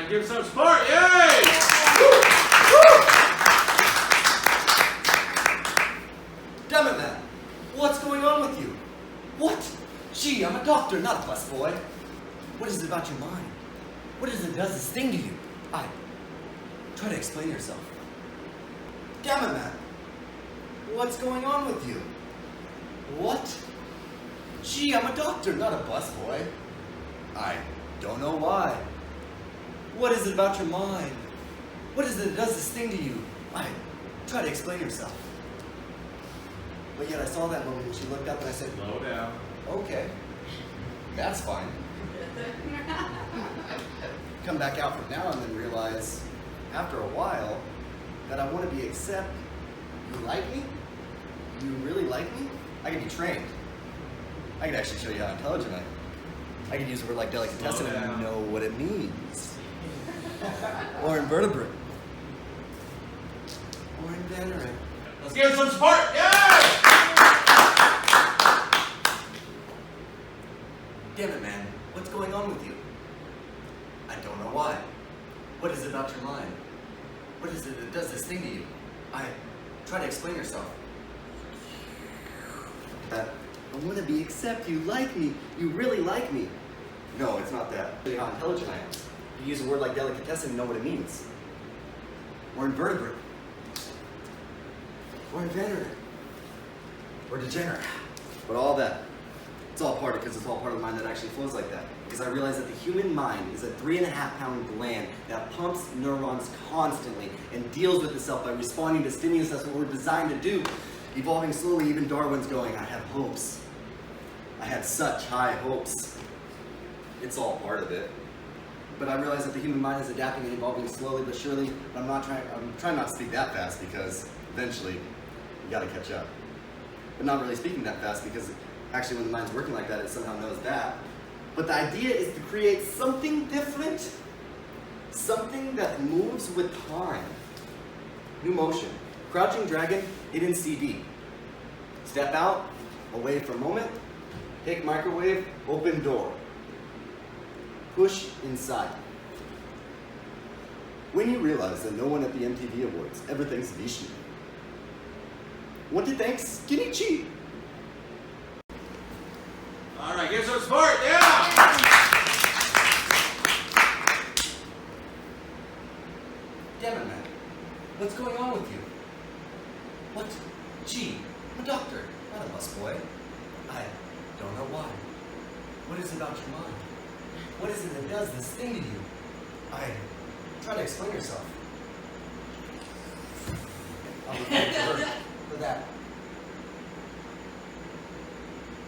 Alright, give some support, yay! Damn it, man. What's going on with you? What? Gee, I'm a doctor, not a busboy. What is it about your mind? What is it that does this thing to you? Try to explain yourself. Damn it, man. What's going on with you? What? Gee, I'm a doctor, not a busboy. I don't know why. What is it about your mind? What is it that does this thing to you? Try to explain yourself. But yet I saw that woman and she looked up and I said, Slow down. okay, that's fine. Come back out from now and then realize, after a while, that I want to be accepted. You like me? You really like me? I can be trained. I can actually show you how intelligent I am. I can use a word like delicatessen and know what it means. Or invertebrate. Or inveterate. Let's give some support, yay! Damn it, man. What's going on with you? I don't know why. What is it about your mind? What is it that does this thing to you? Try to explain yourself. I want to be accepted. You like me. You really like me. No, it's not that. Show you how intelligent I am. You use a word like delicatessen and know what it means. Or invertebrate. Or inveterate. Or degenerate. But all that, it's all part of it because it's all part of the mind that actually flows like that. Because I realize that the human mind is a 3.5-pound gland that pumps neurons constantly and deals with itself by responding to stimulus. That's what we're designed to do. Evolving slowly, even Darwin's going, I have hopes. I had such high hopes. It's all part of it. But I realize that the human mind is adapting and evolving slowly but surely. But I'm trying not to speak that fast because eventually you gotta catch up. But not really speaking that fast because actually when the mind's working like that, it somehow knows that. But the idea is to create something different, something that moves with time. New motion. Crouching dragon, hidden CD. Step out, away for a moment, take microwave, open door. Push inside. When you realize that no one at the MTV Awards ever thanks Vishnu, what to thank Skinny? Alright, give some support, yeah! Damn it, man. What's going on with you? What? Gee, I'm a doctor, not a busboy. I don't know why. What is it about your mind? What is it that does this thing to you? Try to explain yourself. I'll be for that.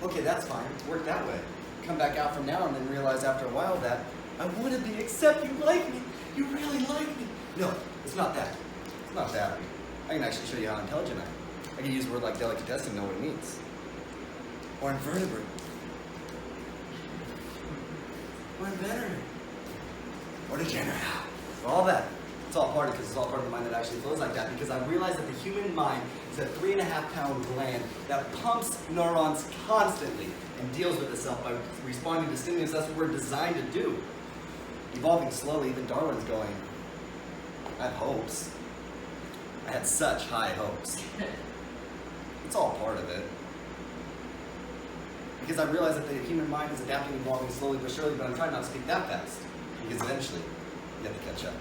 Okay, that's fine. Work that way. Come back out from now and then realize after a while that I want to be accepted. You like me. You really like me. No, it's not that. It's not that. I can actually show you how intelligent I am. I can use a word like delicatessen and know what it means. Or invertebrate. Or inveterate. Or degenerate. All that. It's all part of it because it's all part of the mind that actually flows like that. Because I realize that the human mind is a 3.5-pound gland that pumps neurons constantly and deals with itself by responding to stimulus. That's what we're designed to do. Evolving slowly, even Darwin's going, I have hopes. I had such high hopes. It's all part of it. Because I realize that the human mind is adapting and evolving slowly but surely, but I'm trying not to speak that fast. Because eventually, you have to catch up.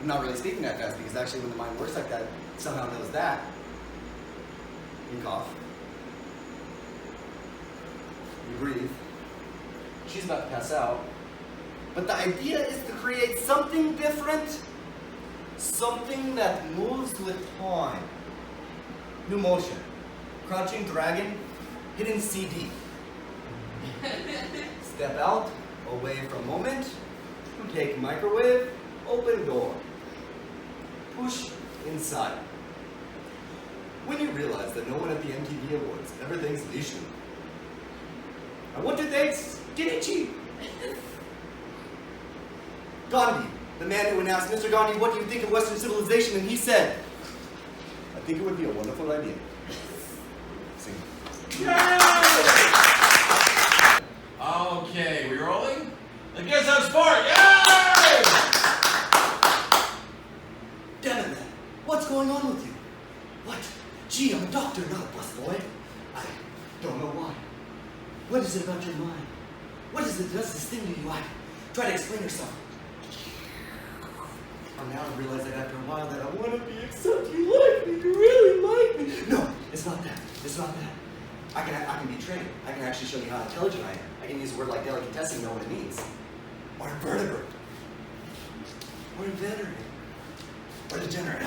I'm not really speaking that fast because actually when the mind works like that, it somehow knows that. You cough. You breathe. She's about to pass out. But the idea is to create something different. Something that moves with time. New motion. Crouching dragon, hidden CD. Step out, away for a moment. Take microwave, open door. Push inside. When you realize that no one at the MTV Awards ever thanks Vishnu, I want to thank Skinny. Gandhi, the man who asked Mr. Gandhi, what do you think of Western civilization? And he said, I think it would be a wonderful idea. Sing. Yay! Okay, we rolling? Let's get some support, yay! is it about your mind? What is it does this thing to you? Try to explain yourself. Oh, now I realize that after a while that I want to be accepted. You like me. You really like me. No, it's not that. It's not that. I can be trained. I can actually show you how intelligent I am. I can use a word like delicatessen and know what it means. Or invertebrate. Or inveterate. Or degenerate.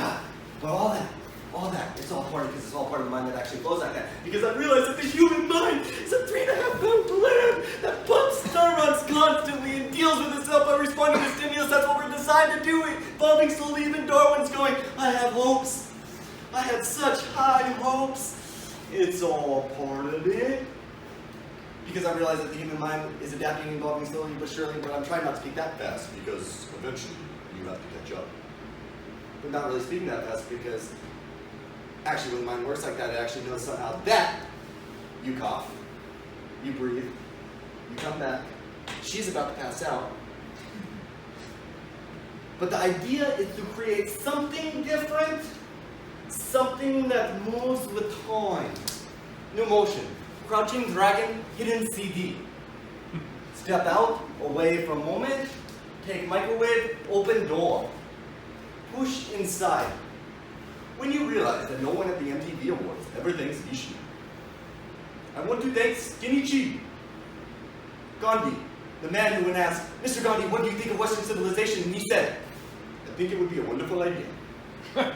But all that, it's all part of because it's all part of the mind that actually flows like that. Because I realized that the human mind is a 3.5 pound gland that pumps neurons constantly and deals with itself by responding to stimulus. That's what we're designed to do. Evolving slowly, even Darwin's going, I have hopes. I have such high hopes. It's all part of it. Because I realize that the human mind is adapting and evolving slowly but surely, but I'm trying not to speak that fast because eventually you have to catch up. But not really speaking that fast because actually when the mind works like that, it actually knows somehow that you cough, you breathe, you come back, she's about to pass out. But the idea is to create something different, something that moves with time. New motion. Crouching dragon, hidden CD. Step out, away from moment. Take microwave, open door. Push inside. When you realize that no one at the MTV Awards ever thanks Nishi, I want to thank Skinny Cheap. Gandhi, the man who when asked, Mr. Gandhi, what do you think of Western civilization? And he said, I think it would be a wonderful idea. I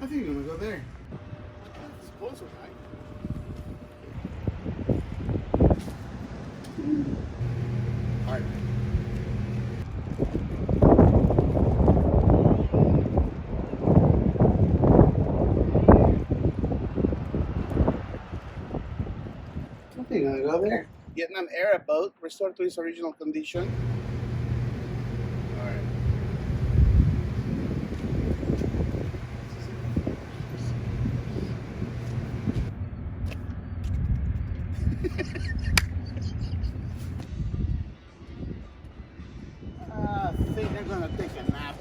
think you're gonna go there. It's closer, right? All right. I think you're gonna go there. Vietnam era boat restored to its original condition. All right. I think they're gonna take a nap.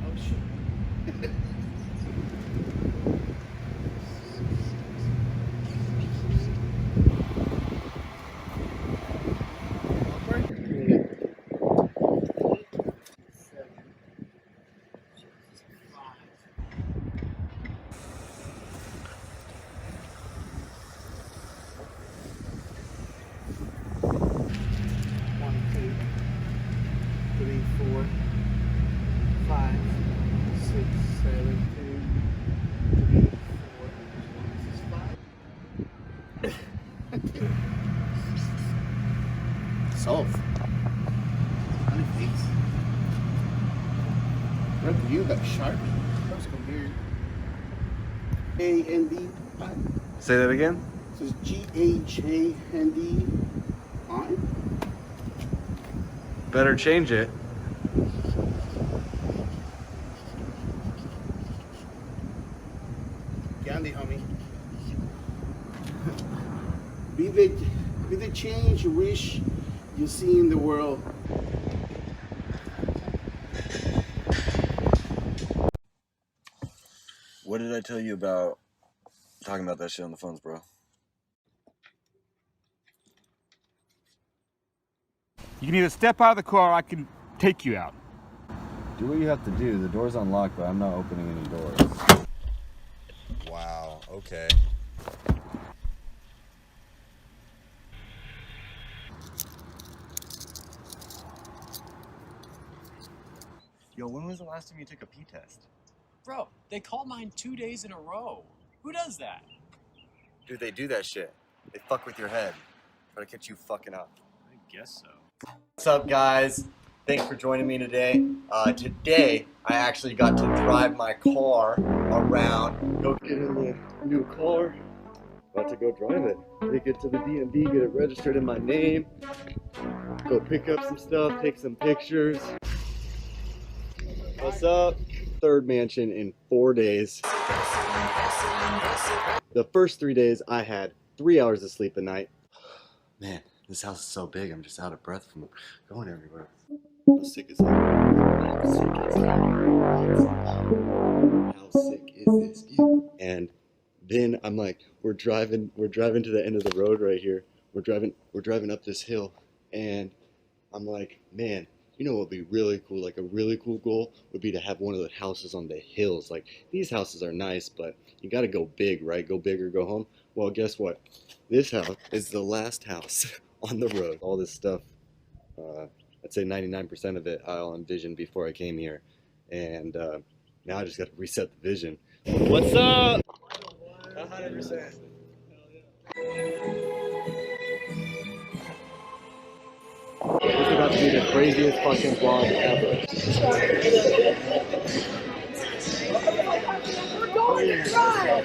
Oh shit. Solve. 100 feet. Red view, that sharp. Let's go here. A-N-D. Say that again? This is G-H-A-N-D. Better change it. Gandhi, homie. Be the change you wish you see in the world. What did I tell you about talking about that shit on the phones, bro? You can either step out of the car or I can take you out. Do what you have to do. The door's unlocked, but I'm not opening any doors. Wow, okay. Yo, when was the last time you took a pee test? Bro, they call mine 2 days in a row. Who does that? Dude, they do that shit. They fuck with your head. Try to catch you fucking up. I guess so. What's up, guys? Thanks for joining me today. Today, I actually got to drive my car around. Go get in the new car. About to go drive it. Take it to the DMV, get it registered in my name. Go pick up some stuff, take some pictures. What's up? Third mansion in 4 days. The first 3 days, I had 3 hours of sleep a night. Man, this house is so big, I'm just out of breath from going everywhere. How sick is that? How sick is that? How sick is this? And then I'm like, we're driving to the end of the road right here. We're driving up this hill, and I'm like, man, you know what would be really cool? Like a really cool goal would be to have one of the houses on the hills. Like these houses are nice, but you got to go big, right? Go big or go home. Well, guess what? This house is the last house on the road. All this stuff, I'd say 99% of it I'll envisioned before I came here, and now I just got to reset the vision. What's up? 100%. This is about to be the craziest fucking vlog ever. We're going to try!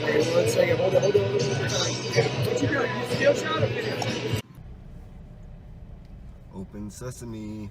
Wait 1 second, hold on. What you doing? You still shot or video? Open sesame.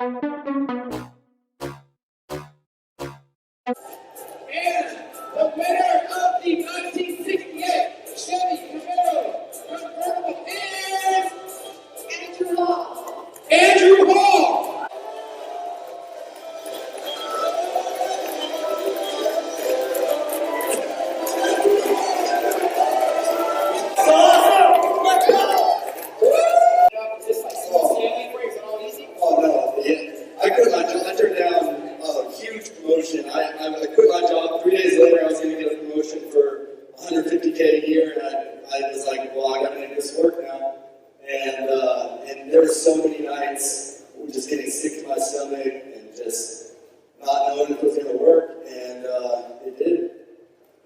And the winner of the 1968 Chevy Camaro convertible is Andrew Hall. Andrew Hall! Let's go! Just like small standing frames and all easy? Oh no, yeah. I quit my job. I turned down a huge promotion. I quit my job. 3 days later, I was going to get a promotion for $150K a year, and I was like, well, I got to make this work now. And there were so many nights just getting sick to my stomach and just not knowing if it was going to work, and it did.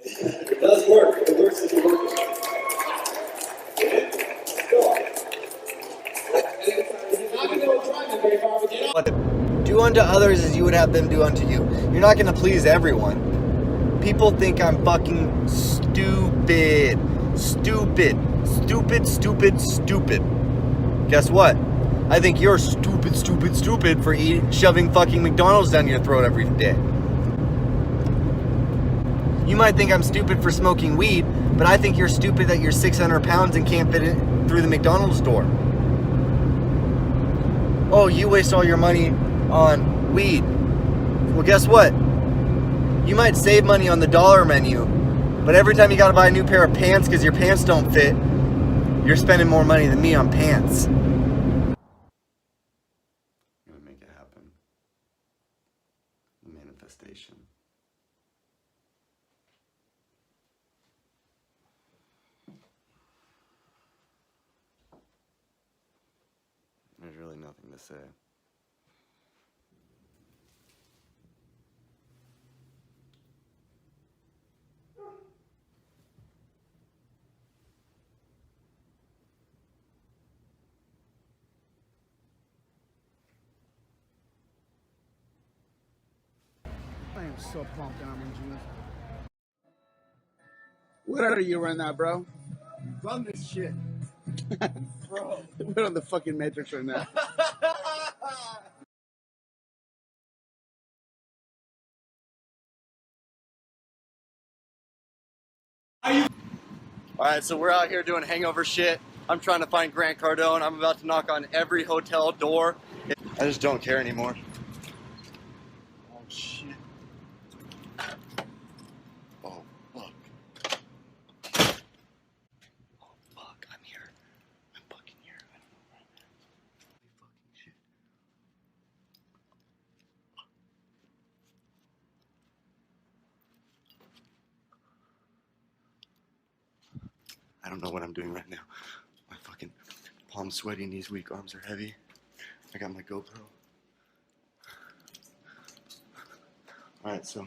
It does work. It works if you work it. Do unto others as you would have them do unto you. You're not gonna please everyone. People think I'm fucking stupid. Stupid. Guess what? I think you're stupid for shoving fucking McDonald's down your throat every day. You might think I'm stupid for smoking weed, but I think you're stupid that you're 600 pounds and can't fit it through the McDonald's door. Oh, you waste all your money on weed. Well, guess what? You might save money on the dollar menu, but every time you gotta buy a new pair of pants because your pants don't fit, you're spending more money than me on pants. I'm gonna make it happen. The manifestation. There's really nothing to say. I am so pumped on my juice. What are you right now, bro? Run this shit. Bro. We're on the fucking Matrix right now. Alright, so we're out here doing hangover shit. I'm trying to find Grant Cardone. I'm about to knock on every hotel door. I just don't care anymore. Oh shit. Oh fuck. Oh fuck, I'm here. I'm fucking here. I don't know where I'm at. Holy fucking shit. I don't know what I'm doing right now. My fucking palms sweaty, knees weak, arms are heavy. I got my GoPro. Alright, so.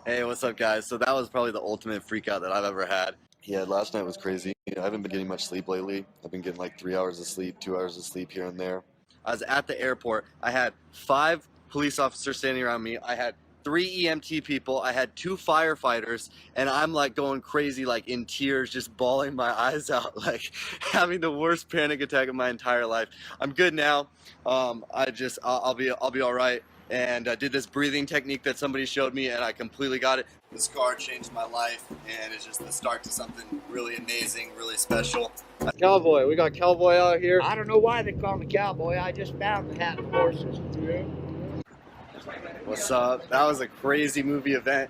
Hey, what's up, guys? So that was probably the ultimate freak out that I've ever had. Yeah, last night was crazy. I haven't been getting much sleep lately. I've been getting like 3 hours of sleep, 2 hours of sleep here and there. I was at the airport. I had 5 police officers standing around me. I had 3 EMT people, I had 2 firefighters, and I'm like going crazy, like in tears, just bawling my eyes out, like having the worst panic attack of my entire life. I'm good now. I'll be all right. And I did this breathing technique that somebody showed me, and I completely got it. This car changed my life, and it's just the start to something really amazing, really special. Cowboy, we got Cowboy out here. I don't know why they call me Cowboy. I just found the hat and horses. What's up? That was a crazy movie event.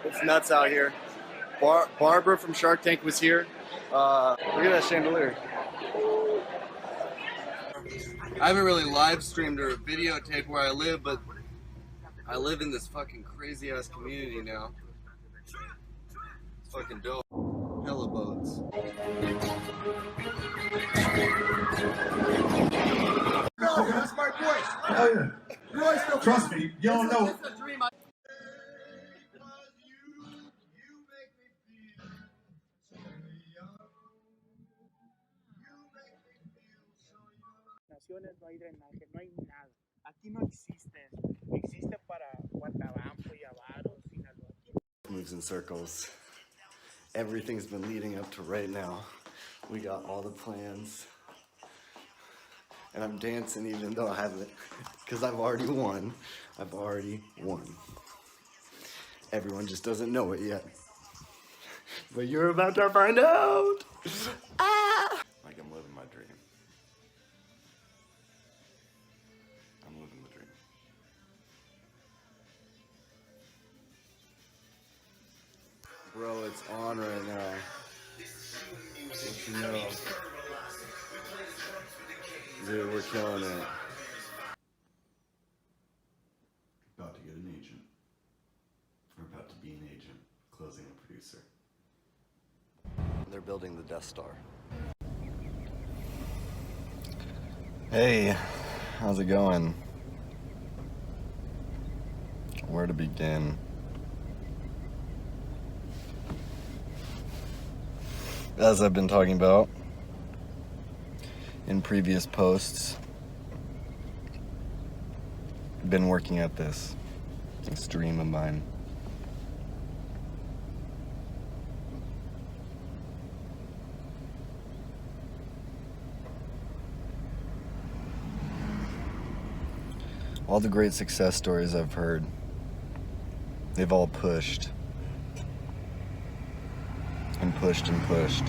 It's nuts out here. Barbara from Shark Tank was here. Look at that chandelier. I haven't really live streamed or videotaped where I live, but I live in this fucking crazy ass community now. It's fucking dope. Hella boats. No, that's my voice. Oh, yeah. Trust me, you don't know. No hay drenaje, no hay nada. Aquí no existe eso. Existe para Guatabampo y Avaro, Sinaloa. Moves in circles. Everything's been leading up to right now. We got all the plans. And I'm dancing even though I haven't, because I've already won. I've already won. Everyone just doesn't know it yet. But you're about to find out. Ah! Like I'm living my dream. I'm living the dream. Bro, it's on right now. What you know? Dude, we're killing it. About to get an agent. We're about to be an agent, closing a producer. They're building the Death Star. Hey, how's it going? Where to begin? As I've been talking about in previous posts, been working at this dream of mine. All the great success stories I've heard, they've all pushed and pushed and pushed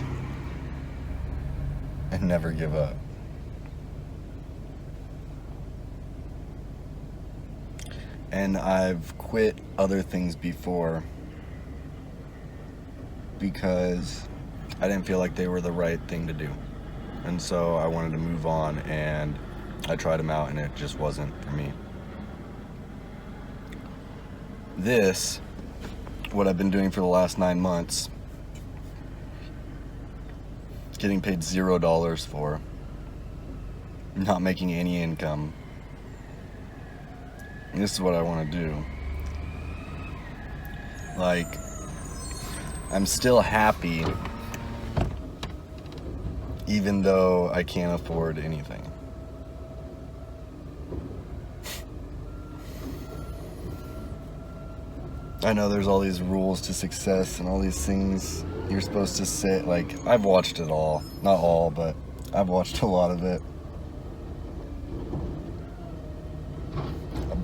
and never give up. And I've quit other things before because I didn't feel like they were the right thing to do. And so I wanted to move on, and I tried them out and it just wasn't for me. This, what I've been doing for the last 9 months, getting paid $0 for, not making any income. And this is what I want to do. Like, I'm still happy even though I can't afford anything. I know there's all these rules to success and all these things you're supposed to say. Like, I've watched it all. Not all, but I've watched a lot of it.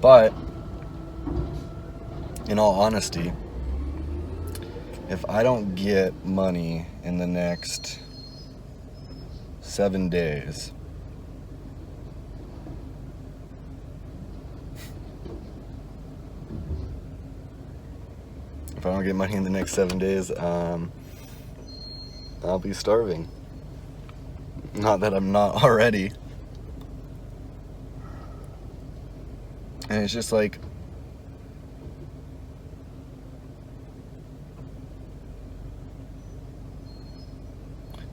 But, in all honesty, if I don't get money in the next 7 days, if I don't get money in the next 7 days, I'll be starving. Not that I'm not already. And it's just like,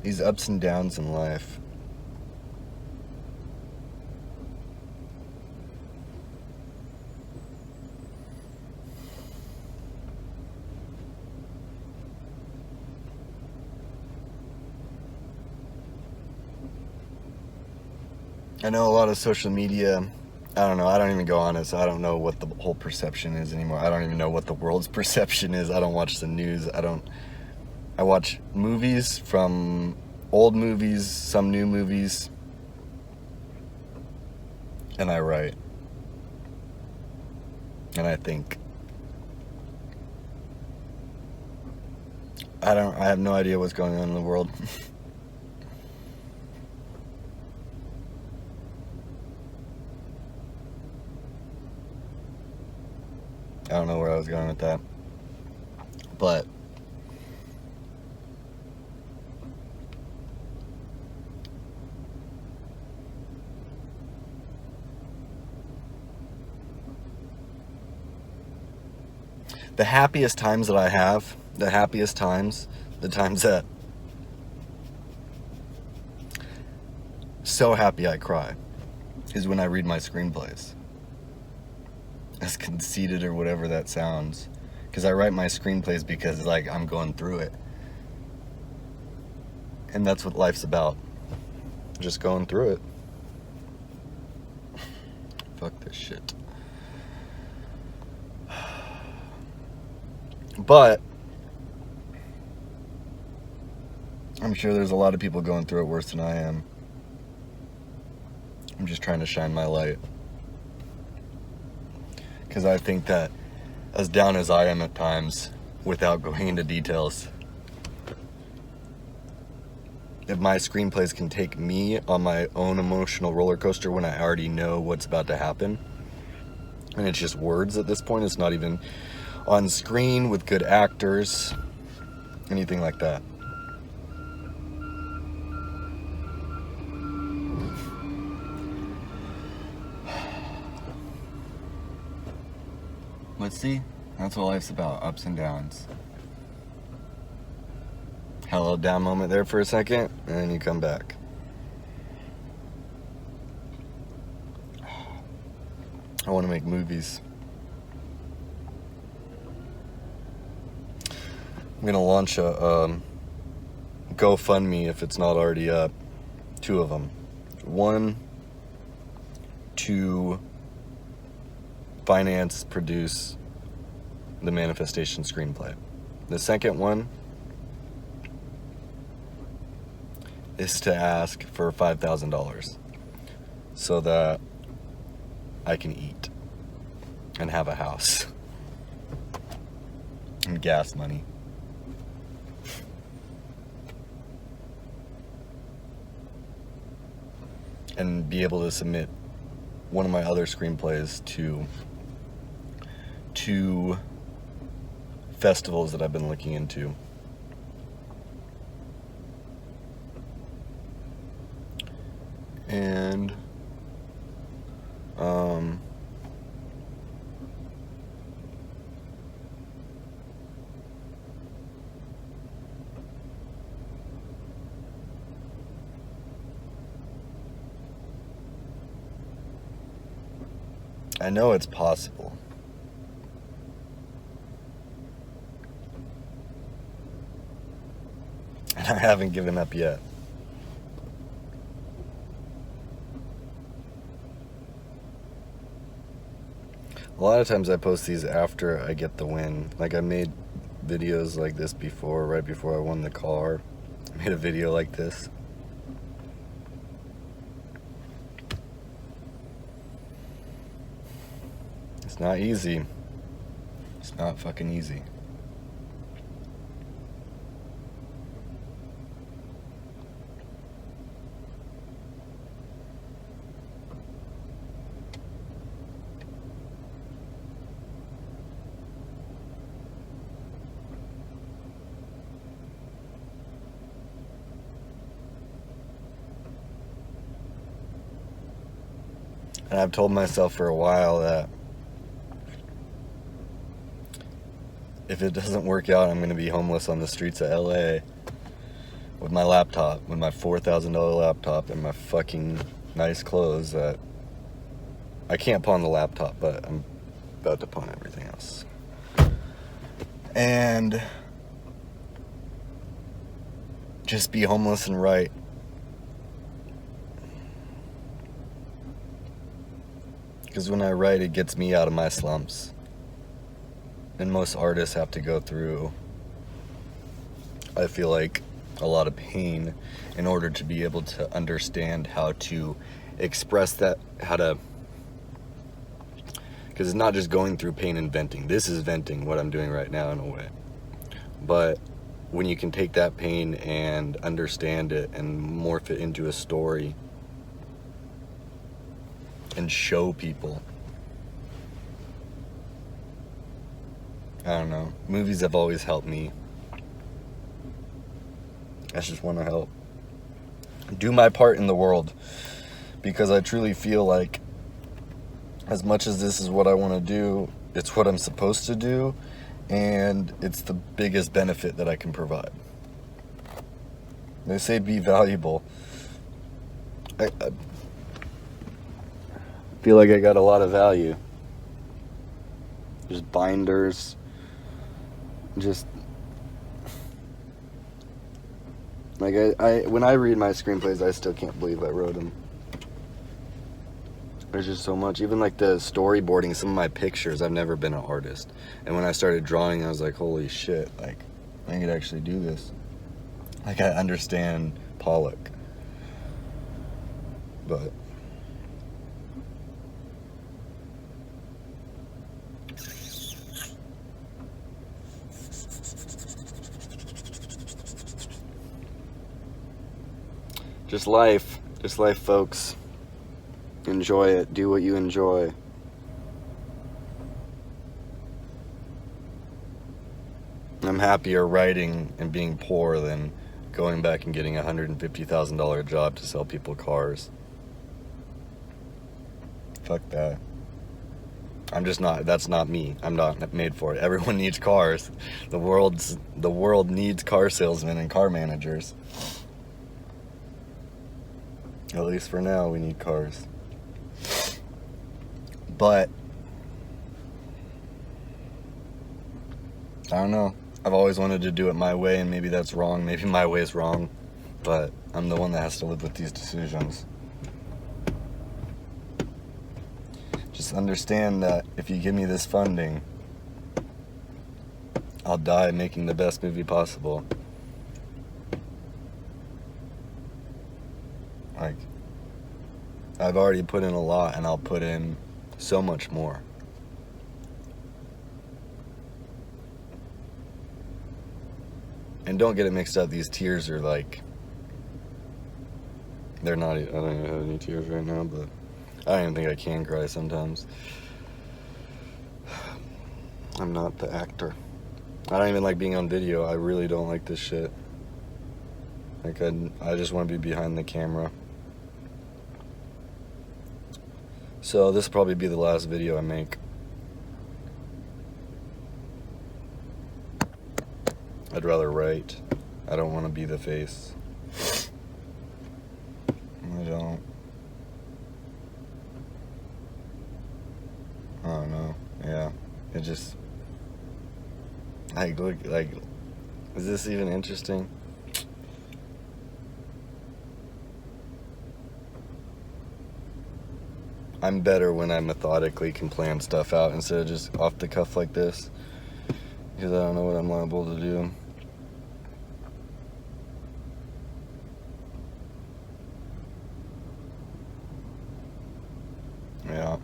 these ups and downs in life. I know a lot of social media I don't know. I don't even go on it, so I don't know what the whole perception is anymore. I don't even know what the world's perception is. I don't watch the news. I watch movies, from old movies, some new movies, and I write. And I think. I have no idea what's going on in the world. I don't know where I was going with that. But the happiest times that I have, the times that so happy I cry, is when I read my screenplays. As conceited or whatever that sounds. Because I write my screenplays because, like, I'm going through it. And that's what life's about. Just going through it. Fuck this shit. But I'm sure there's a lot of people going through it worse than I am. I'm just trying to shine my light. Because I think that, as down as I am at times, without going into details, if my screenplays can take me on my own emotional roller coaster when I already know what's about to happen, and it's just words at this point, it's not even on screen with good actors, anything like that. Let's see, that's what life's about, ups and downs. Had a little down moment there for a second, and then you come back. I want to make movies. I'm gonna launch a GoFundMe, if it's not already up. 2 of them. One to finance, produce the manifestation screenplay. The second one is to ask for $5,000 so that I can eat and have a house and gas money. And be able to submit one of my other screenplays to 2 festivals that I've been looking into. And I know it's possible. And I haven't given up yet. A lot of times I post these after I get the win. Like, I made videos like this before, right before I won the car. I made a video like this. It's not easy. It's not fucking easy. And I've told myself for a while that if it doesn't work out, I'm going to be homeless on the streets of LA with my laptop, with my $4,000 laptop and my fucking nice clothes that I can't pawn the laptop, but I'm about to pawn everything else. And just be homeless and write. Because when I write, it gets me out of my slumps. And most artists have to go through, I feel like, a lot of pain in order to be able to understand how to express that, because it's not just going through pain and venting. This is venting, what I'm doing right now in a way. But when you can take that pain and understand it and morph it into a story and show people, I don't know. Movies have always helped me. I just want to help do my part in the world, because I truly feel like as much as this is what I want to do, it's what I'm supposed to do, and it's the biggest benefit that I can provide. They say be valuable. I feel like I got a lot of value. There's binders, just like I when I read my screenplays, I still can't believe I wrote them. There's just so much. Even like the storyboarding, some of my pictures, I've never been an artist. And when I started drawing, I was like, holy shit, like, I could actually do this. Like, I understand Pollock. But just life, folks. Enjoy it. Do what you enjoy. I'm happier writing and being poor than going back and getting a $150,000 job to sell people cars. Fuck that. I'm just not, that's not me. I'm not made for it. Everyone needs cars. The world needs car salesmen and car managers. At least for now, we need cars. But I don't know. I've always wanted to do it my way, and maybe that's wrong. Maybe my way is wrong. But I'm the one that has to live with these decisions. Just understand that if you give me this funding, I'll die making the best movie possible. Like, I've already put in a lot, and I'll put in so much more. And don't get it mixed up, these tears are like, they're not, I don't even have any tears right now, but I don't even think I can cry sometimes. I'm not the actor. I don't even like being on video. I really don't like this shit. Like, I just want to be behind the camera. So this will probably be the last video I make. I'd rather write. I don't want to be the face. I don't know. Yeah. It just, like, look, like, is this even interesting? I'm better when I methodically can plan stuff out instead of just off the cuff like this, because I don't know what I'm liable to do. Yeah.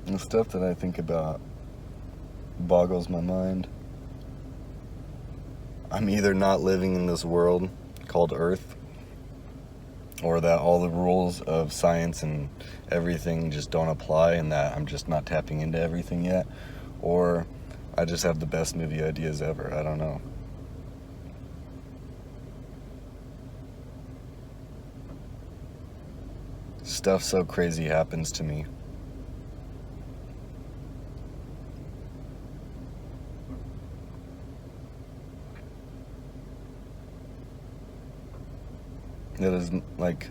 The stuff that I think about boggles my mind. I'm either not living in this world called Earth, or that all the rules of science and everything just don't apply, and that I'm just not tapping into everything yet, or I just have the best movie ideas ever. I don't know. Stuff so crazy happens to me. That is, like,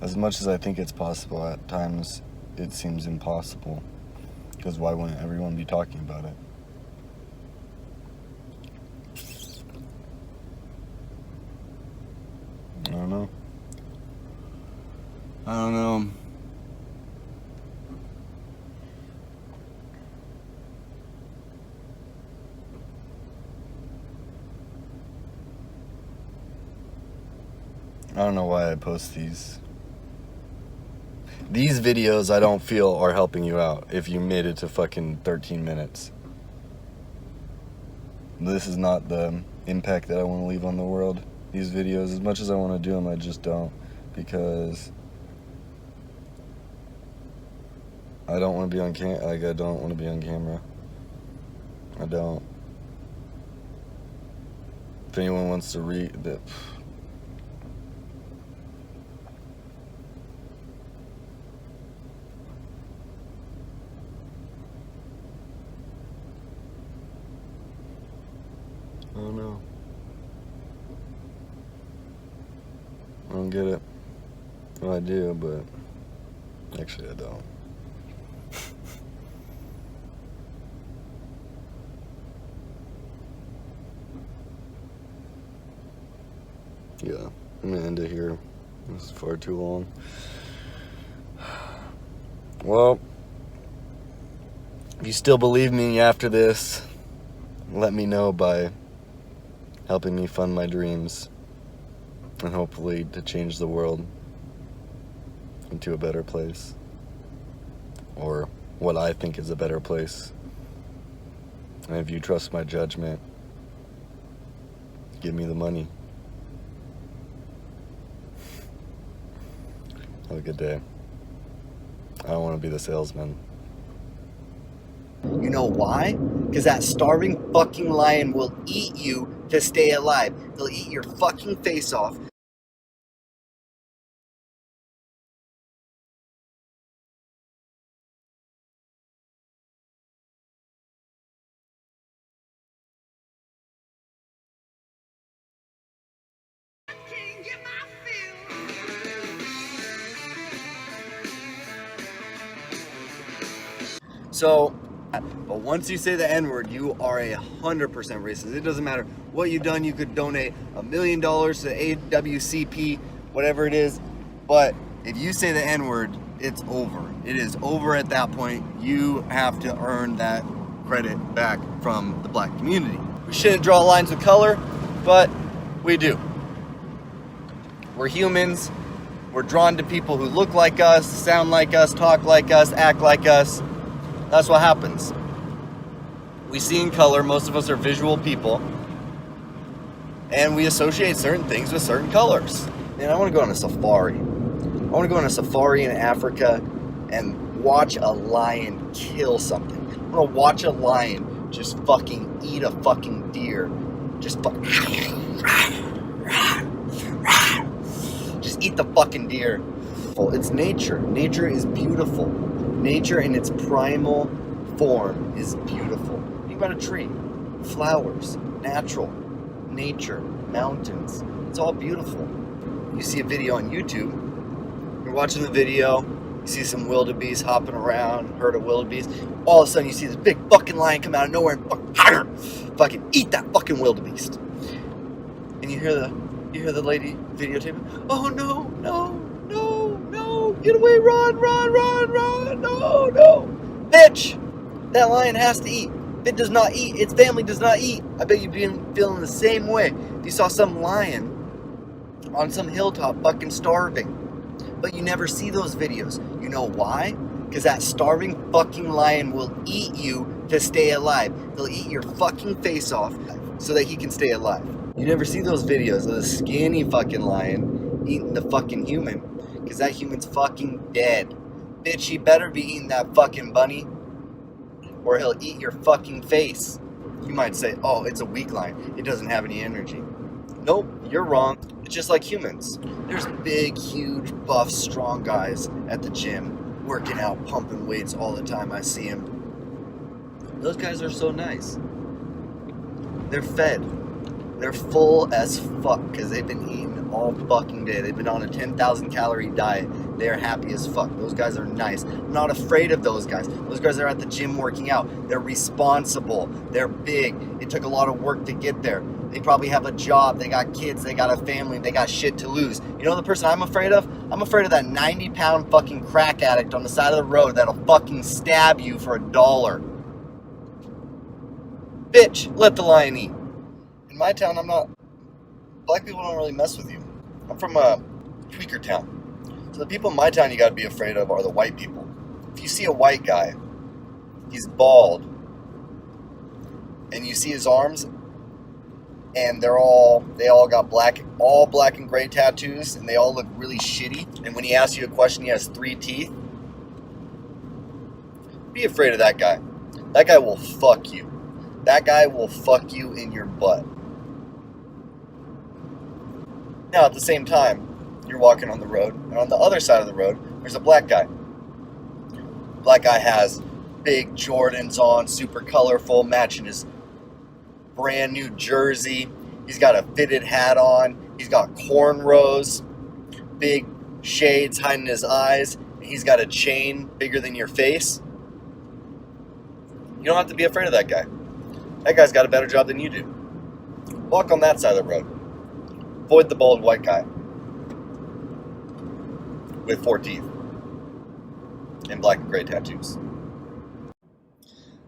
as much as I think it's possible, at times it seems impossible. Because why wouldn't everyone be talking about it? don't know. I don't know. I don't know why I post these. These videos I don't feel are helping you out if you made it to fucking 13 minutes. This is not the impact that I want to leave on the world. These videos, as much as I want to do them, I just don't, because I don't want to be on I don't want to be on camera. I don't. If anyone wants to read that. I don't know. I don't get it. Well, I do, but actually I don't. Yeah, I'm gonna end it here. This is far too long. Well, if you still believe me after this, let me know by helping me fund my dreams, and hopefully to change the world into a better place, or what I think is a better place. And if you trust my judgment, give me the money. Have a good day. I don't want to be the salesman. You know why? Because that starving fucking lion will eat you to stay alive. They'll eat your fucking face off. So, but once you say the N-word, you are 100% racist. It doesn't matter what you've done. You could donate $1 million to HDvpsAT45, whatever it is. But if you say the N-word, it's over. It is over at that point. You have to earn that credit back from the black community. We shouldn't draw lines with color, but we do. We're humans. We're drawn to people who look like us, sound like us, talk like us, act like us. That's what happens. We see in color. Most of us are visual people, and we associate certain things with certain colors. Man, I want to go on a safari. I want to go on a safari in Africa and watch a lion kill something. I want to watch a lion just fucking eat a fucking deer. Just eat the fucking deer. It's nature. Nature is beautiful. Nature in its primal form is beautiful. Think about a tree, flowers, natural, nature, mountains. It's all beautiful. You see a video on YouTube, you're watching the video, you see some wildebeest hopping around, herd of wildebeest. All of a sudden you see this big fucking lion come out of nowhere and fucking eat that fucking wildebeest. And you hear the lady videotaping, oh no, no, no, no, get away, run, run, run, run, no, no. Bitch, that lion has to eat. If it does not eat, its family does not eat. I bet you'd be feeling the same way if you saw some lion on some hilltop fucking starving. But you never see those videos. You know why? Because that starving fucking lion will eat you to stay alive. They'll eat your fucking face off so that he can stay alive. You never see those videos of the skinny fucking lion eating the fucking human, because that human's fucking dead. Bitch, he better be eating that fucking bunny, or he'll eat your fucking face. You might say, oh, it's a weak lion. It doesn't have any energy. Nope, you're wrong. It's just like humans. There's big, huge, buff, strong guys at the gym working out, pumping weights all the time. I see them. Those guys are so nice. They're fed. They're full as fuck because they've been eating all fucking day. They've been on a 10,000 calorie diet. They're happy as fuck. Those guys are nice. I'm not afraid of those guys. Those guys are at the gym working out. They're responsible. They're big. It took a lot of work to get there. They probably have a job, they got kids, they got a family, they got shit to lose. You know the person I'm afraid of? I'm afraid of that 90-pound fucking crack addict on the side of the road that'll fucking stab you for $1. Bitch, let the lion eat. In my town, black people don't really mess with you. I'm from a tweaker town. So the people in my town you gotta be afraid of are the white people. If you see a white guy, he's bald, and you see his arms, and they all got black and gray tattoos, and they all look really shitty, and when he asks you a question, he has 3 teeth. Be afraid of that guy. That guy will fuck you. That guy will fuck you in your butt. Now, at the same time, you're walking on the road, and on the other side of the road, there's a black guy. Black guy has big Jordans on, super colorful, matching his brand new jersey. He's got a fitted hat on. He's got cornrows, big shades hiding his eyes. And he's got a chain bigger than your face. You don't have to be afraid of that guy. That guy's got a better job than you do. Walk on that side of the road. Avoid the bald white guy with 4 teeth and black and gray tattoos.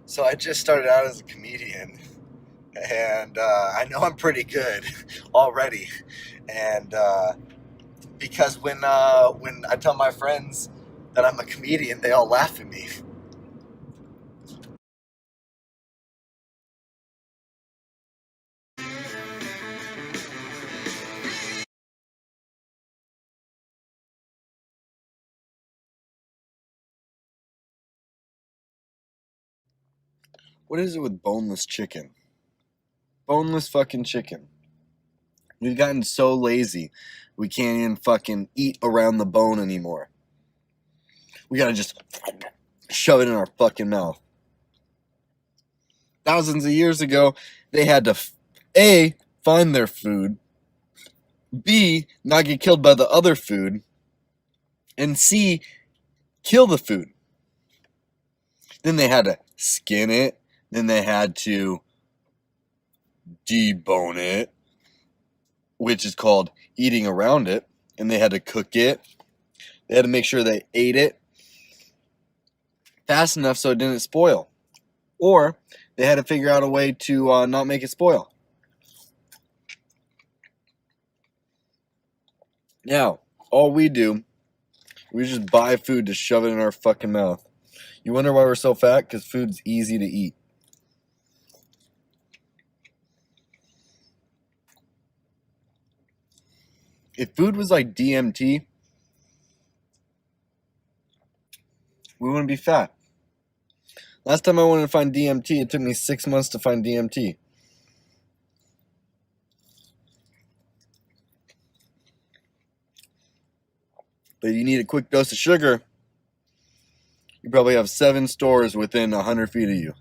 So I just started out as a comedian, and I know I'm pretty good already. And because when I tell my friends that I'm a comedian, they all laugh at me. What is it with boneless chicken? Boneless fucking chicken. We've gotten so lazy, we can't even fucking eat around the bone anymore. We gotta just shove it in our fucking mouth. Thousands of years ago, they had to A, find their food, B, not get killed by the other food, and C, kill the food. Then they had to skin it, then they had to debone it, which is called eating around it, and they had to cook it. They had to make sure they ate it fast enough so it didn't spoil. Or they had to figure out a way to not make it spoil. Now, all we do, we just buy food to shove it in our fucking mouth. You wonder why we're so fat? Because food's easy to eat. If food was like DMT, we wouldn't be fat. Last time I wanted to find DMT, it took me 6 months to find DMT. But you need a quick dose of sugar, you probably have 7 stores within 100 feet of you.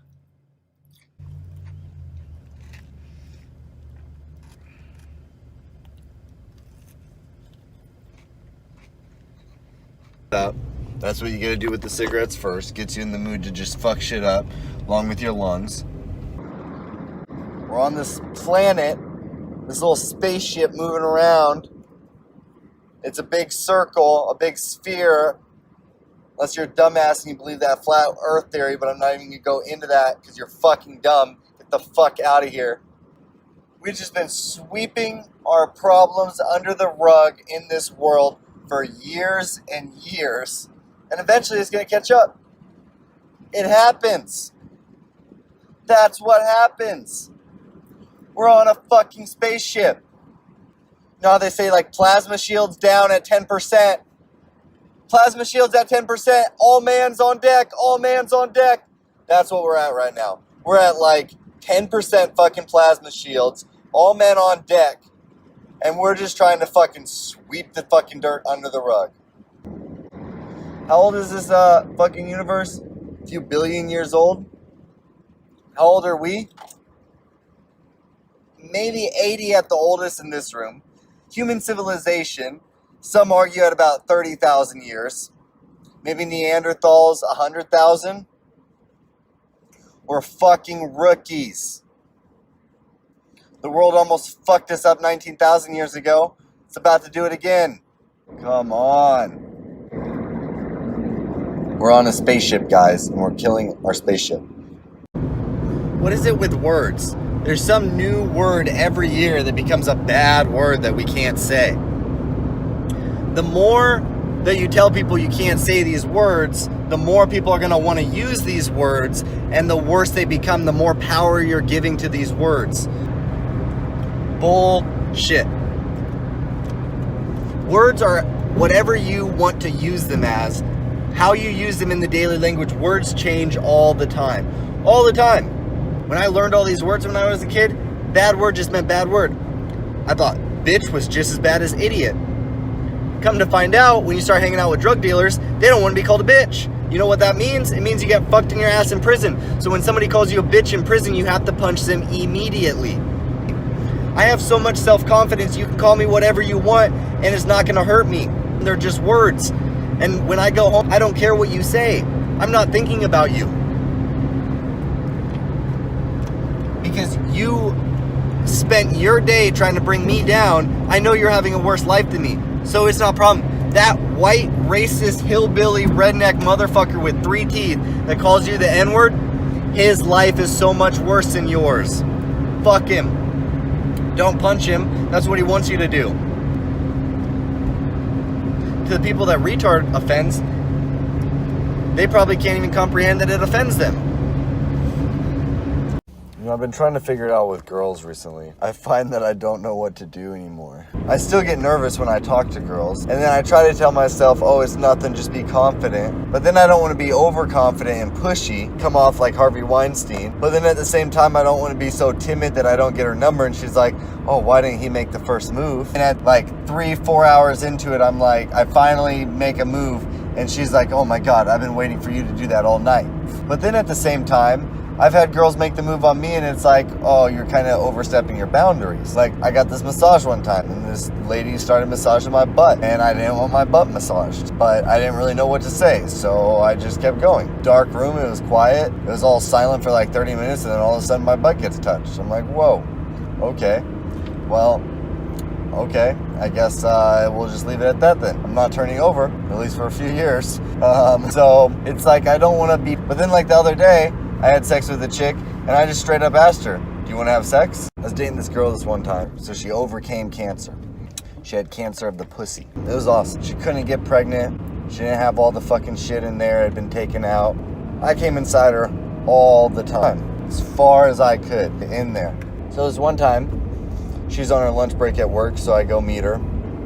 That's what you gotta do with the cigarettes first. Gets you in the mood to just fuck shit up, along with your lungs. We're on this planet, this little spaceship moving around. It's a big circle, a big sphere. Unless you're a dumbass and you believe that flat earth theory, but I'm not even gonna go into that because you're fucking dumb. Get the fuck out of here. We've just been sweeping our problems under the rug in this world for years and years. And eventually it's gonna catch up. It happens. That's what happens. We're on a fucking spaceship. Now they say like plasma shields down at 10%. Plasma shields at 10%. All man's on deck. All man's on deck. That's what we're at right now. We're at like 10% fucking plasma shields. All men on deck. And we're just trying to fucking sweep the fucking dirt under the rug. How old is this fucking universe? A few billion years old? How old are we? Maybe 80 at the oldest in this room. Human civilization, some argue at about 30,000 years. Maybe Neanderthals, 100,000. We're fucking rookies. The world almost fucked us up 19,000 years ago. It's about to do it again. Come on. We're on a spaceship, guys, and we're killing our spaceship. What is it with words? There's some new word every year that becomes a bad word that we can't say. The more that you tell people you can't say these words, the more people are going to want to use these words, and the worse they become, the more power you're giving to these words. Bullshit. Words are whatever you want to use them as. How you use them in the daily language, words change all the time. All the time. When I learned all these words when I was a kid, bad word just meant bad word. I thought bitch was just as bad as idiot. Come to find out, when you start hanging out with drug dealers, they don't want to be called a bitch. You know what that means? It means you get fucked in your ass in prison. So when somebody calls you a bitch in prison, you have to punch them immediately. I have so much self-confidence, you can call me whatever you want, and it's not going to hurt me. They're just words. And when I go home, I don't care what you say. I'm not thinking about you. Because you spent your day trying to bring me down, I know you're having a worse life than me. So it's not a problem. That white, racist, hillbilly, redneck motherfucker with 3 teeth that calls you the N-word, his life is so much worse than yours. Fuck him. Don't punch him. That's what he wants you to do. To the people that retard offends, they probably can't even comprehend that it offends them. You know, I've been trying to figure it out with girls recently. I find that I don't know what to do anymore. I still get nervous when I talk to girls, and then I try to tell myself, oh, it's nothing, just be confident. But then I don't want to be overconfident and pushy, come off like Harvey Weinstein. But then at the same time, I don't want to be so timid that I don't get her number, and she's like, oh, why didn't he make the first move? And at like 3-4 hours into it, I'm like, I finally make a move, and she's like, oh my God, I've been waiting for you to do that all night. But then at the same time, I've had girls make the move on me, and it's like, oh, you're kind of overstepping your boundaries. Like, I got this massage one time, and this lady started massaging my butt, and I didn't want my butt massaged, but I didn't really know what to say, so I just kept going. Dark room, it was quiet, it was all silent for like 30 minutes, and then all of a sudden my butt gets touched. I'm like, whoa, okay, well, okay, I guess we'll just leave it at that then. I'm not turning over, at least for a few years. So it's like, I don't want to be, but then like the other day, I had sex with a chick, and I just straight up asked her, do you want to have sex? I was dating this girl this one time, so she overcame cancer. She had cancer of the pussy. It was awesome. She couldn't get pregnant. She didn't have all the fucking shit in there. It had been taken out. I came inside her all the time, as far as I could, in there. So this one time, she's on her lunch break at work, so I go meet her.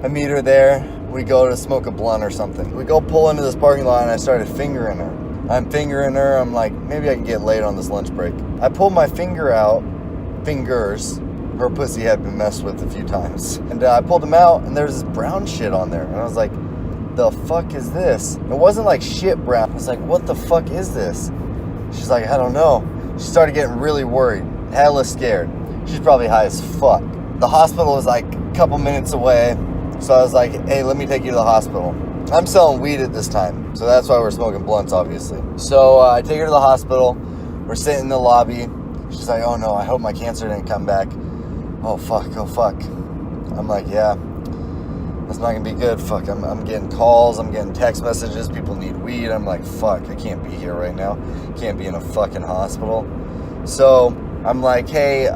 I meet her there. We go to smoke a blunt or something. We go pull into this parking lot, and I started fingering her. I'm fingering her, I'm like, maybe I can get laid on this lunch break. I pulled my finger out, fingers, her pussy had been messed with a few times. And I pulled them out, and there's this brown shit on there. And I was like, the fuck is this? It wasn't like shit brown. I was like, what the fuck is this? She's like, I don't know. She started getting really worried, hella scared. She's probably high as fuck. The hospital was like a couple minutes away, so I was like, hey, let me take you to the hospital. I'm selling weed at this time, so that's why we're smoking blunts, obviously. So I take her to the hospital. We're sitting in the lobby. She's like, oh no, I hope my cancer didn't come back. Oh fuck, oh fuck. I'm like, yeah, that's not gonna be good. Fuck, I'm getting calls, I'm getting text messages, people need weed. I'm like, fuck, I can't be here right now. Can't be in a fucking hospital. So I'm like, hey,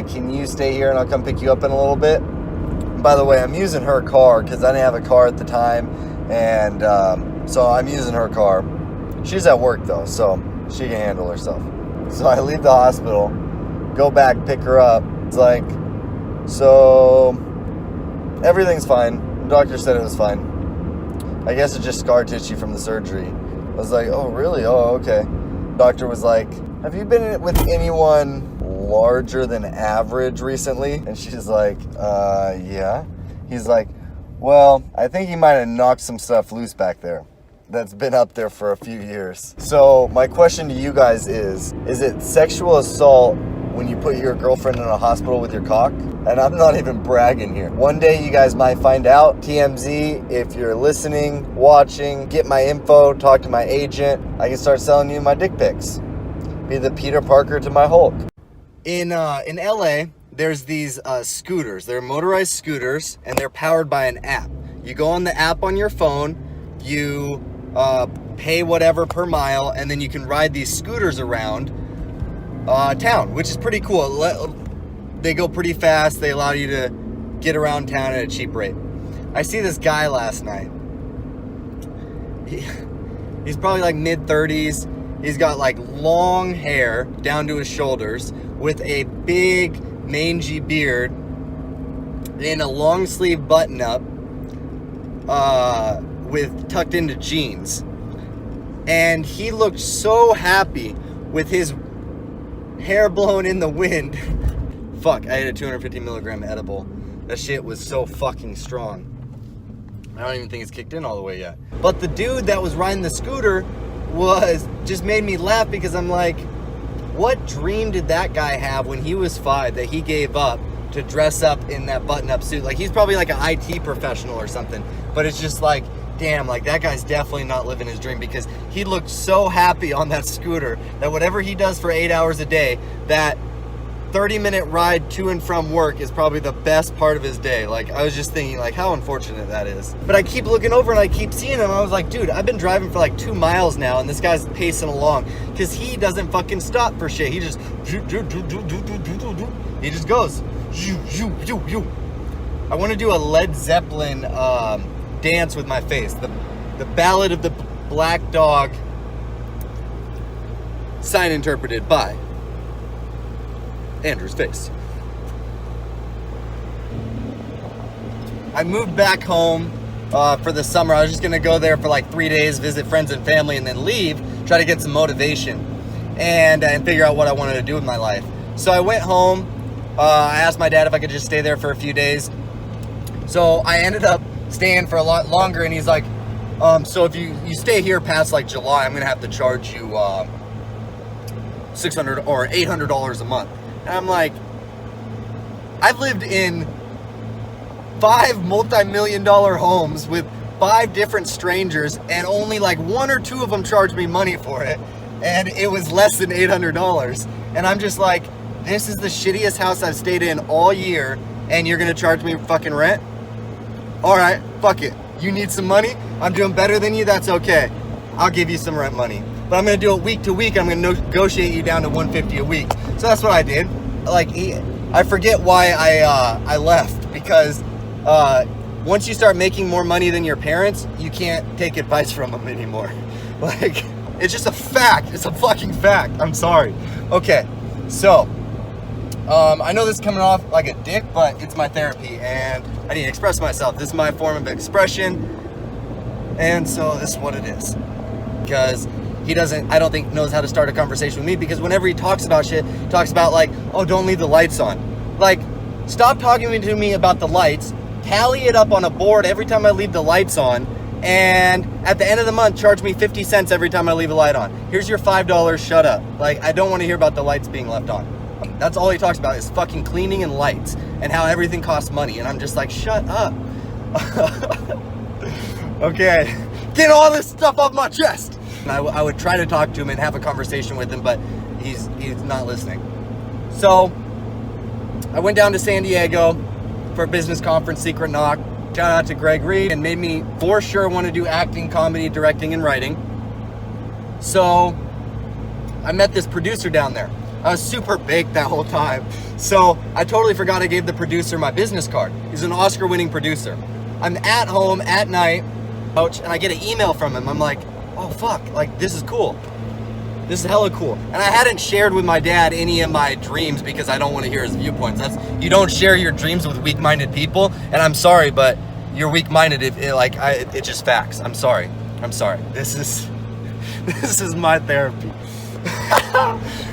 can you stay here and I'll come pick you up in a little bit? By the way, I'm using her car because I didn't have a car at the time. And so I'm using her car. She's at work though, so she can handle herself. So I leave the hospital, go back, pick her up. It's like, so everything's fine. The doctor said it was fine. I guess it's just scar tissue from the surgery. I was like, oh really? Oh, okay. Doctor was like, have you been with anyone larger than average recently? And she's like, yeah. He's like, well, I think he might have knocked some stuff loose back there that's been up there for a few years. So my question to you guys is it sexual assault when you put your girlfriend in a hospital with your cock? And I'm not even bragging here. One day you guys might find out. TMZ, if you're listening, watching, get my info, talk to my agent. I can start selling you my dick pics. Be the Peter Parker to my Hulk. In LA, there's these scooters. They're motorized scooters, and they're powered by an app. You go on the app on your phone, you pay whatever per mile, and then you can ride these scooters around town, which is pretty cool. They go pretty fast. They allow you to get around town at a cheap rate. I see this guy last night. He's probably like mid-30s. He's got like long hair down to his shoulders with a big mangy beard in a long sleeve button up with tucked into jeans. And he looked so happy with his hair blown in the wind. Fuck, I ate a 250 milligram edible. That shit was so fucking strong. I don't even think it's kicked in all the way yet. But the dude that was riding the scooter just made me laugh, because I'm like, what dream did that guy have when he was 5 that he gave up to dress up in that button-up suit? Like, he's probably like an IT professional or something, but it's just like, damn, like that guy's definitely not living his dream, because he looked so happy on that scooter that whatever he does for 8 hours a day, that 30-minute ride to and from work is probably the best part of his day. Like, I was just thinking, like, how unfortunate that is. But I keep looking over and I keep seeing him. I was like, dude, I've been driving for like 2 miles now, and this guy's pacing along, because he doesn't fucking stop for shit. He just goes. I want to do a Led Zeppelin dance with my face. The Ballad of the Black Dog, sign interpreted by Andrew's face. I moved back home for the summer. I was just gonna go there for like 3 days, visit friends and family, and then leave, try to get some motivation and figure out what I wanted to do with my life. So I went home. I asked my dad if I could just stay there for a few days. So I ended up staying for a lot longer, and he's like, so if you stay here past like July, I'm gonna have to charge you $600 or $800 a month. And I'm like, I've lived in 5 multi-million-dollar homes with 5 different strangers, and only like 1 or 2 of them charged me money for it, and it was less than $800. And I'm just like, this is the shittiest house I've stayed in all year, and you're gonna charge me fucking rent? All right, fuck it. You need some money? I'm doing better than you, that's okay. I'll give you some rent money. But I'm gonna do it week to week. I'm gonna negotiate you down to $150 a week. So that's what I did. Like, I forget why I left, because once you start making more money than your parents, you can't take advice from them anymore. Like, it's just a fact. It's a fucking fact. I'm sorry. Okay, so I know this is coming off like a dick, but it's my therapy, and I need to express myself. This is my form of expression, and so this is what it is. Because he doesn't, I don't think, knows how to start a conversation with me, because whenever he talks about shit, he talks about like, oh, don't leave the lights on. Like, stop talking to me about the lights, tally it up on a board every time I leave the lights on, and at the end of the month, charge me 50 cents every time I leave a light on. Here's your $5, shut up. Like, I don't want to hear about the lights being left on. That's all he talks about, is fucking cleaning and lights, and how everything costs money, and I'm just like, shut up. Okay, get all this stuff off my chest. I would try to talk to him and have a conversation with him, but he's not listening. So I went down to San Diego for a business conference, Secret Knock. Shout out to Greg Reed, and made me for sure want to do acting, comedy, directing, and writing. So I met this producer down there. I was super baked that whole time. So I totally forgot I gave the producer my business card. He's an Oscar-winning producer. I'm at home at night, and I get an email from him. I'm like, oh fuck, like, this is cool. This is hella cool. And I hadn't shared with my dad any of my dreams, because I don't want to hear his viewpoints. You don't share your dreams with weak-minded people, and I'm sorry, but you're weak-minded. It's just facts. I'm sorry. This is my therapy.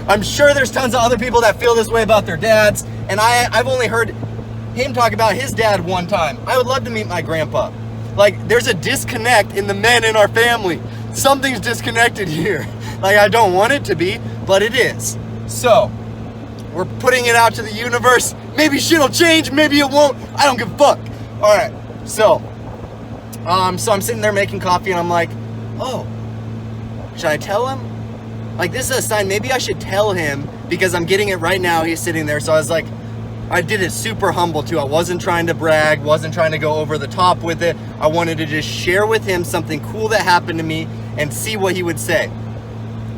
I'm sure there's tons of other people that feel this way about their dads, and I've only heard him talk about his dad one time. I would love to meet my grandpa. Like, there's a disconnect in the men in our family. Something's disconnected here. Like, I don't want it to be, but it is. So, we're putting it out to the universe. Maybe shit'll change, maybe it won't. I don't give a fuck. All right, so I'm sitting there making coffee, and I'm like, oh, should I tell him? Like, this is a sign. Maybe I should tell him, because I'm getting it right now. He's sitting there. So I was like, I did it super humble too. I wasn't trying to brag, wasn't trying to go over the top with it. I wanted to just share with him something cool that happened to me and see what he would say.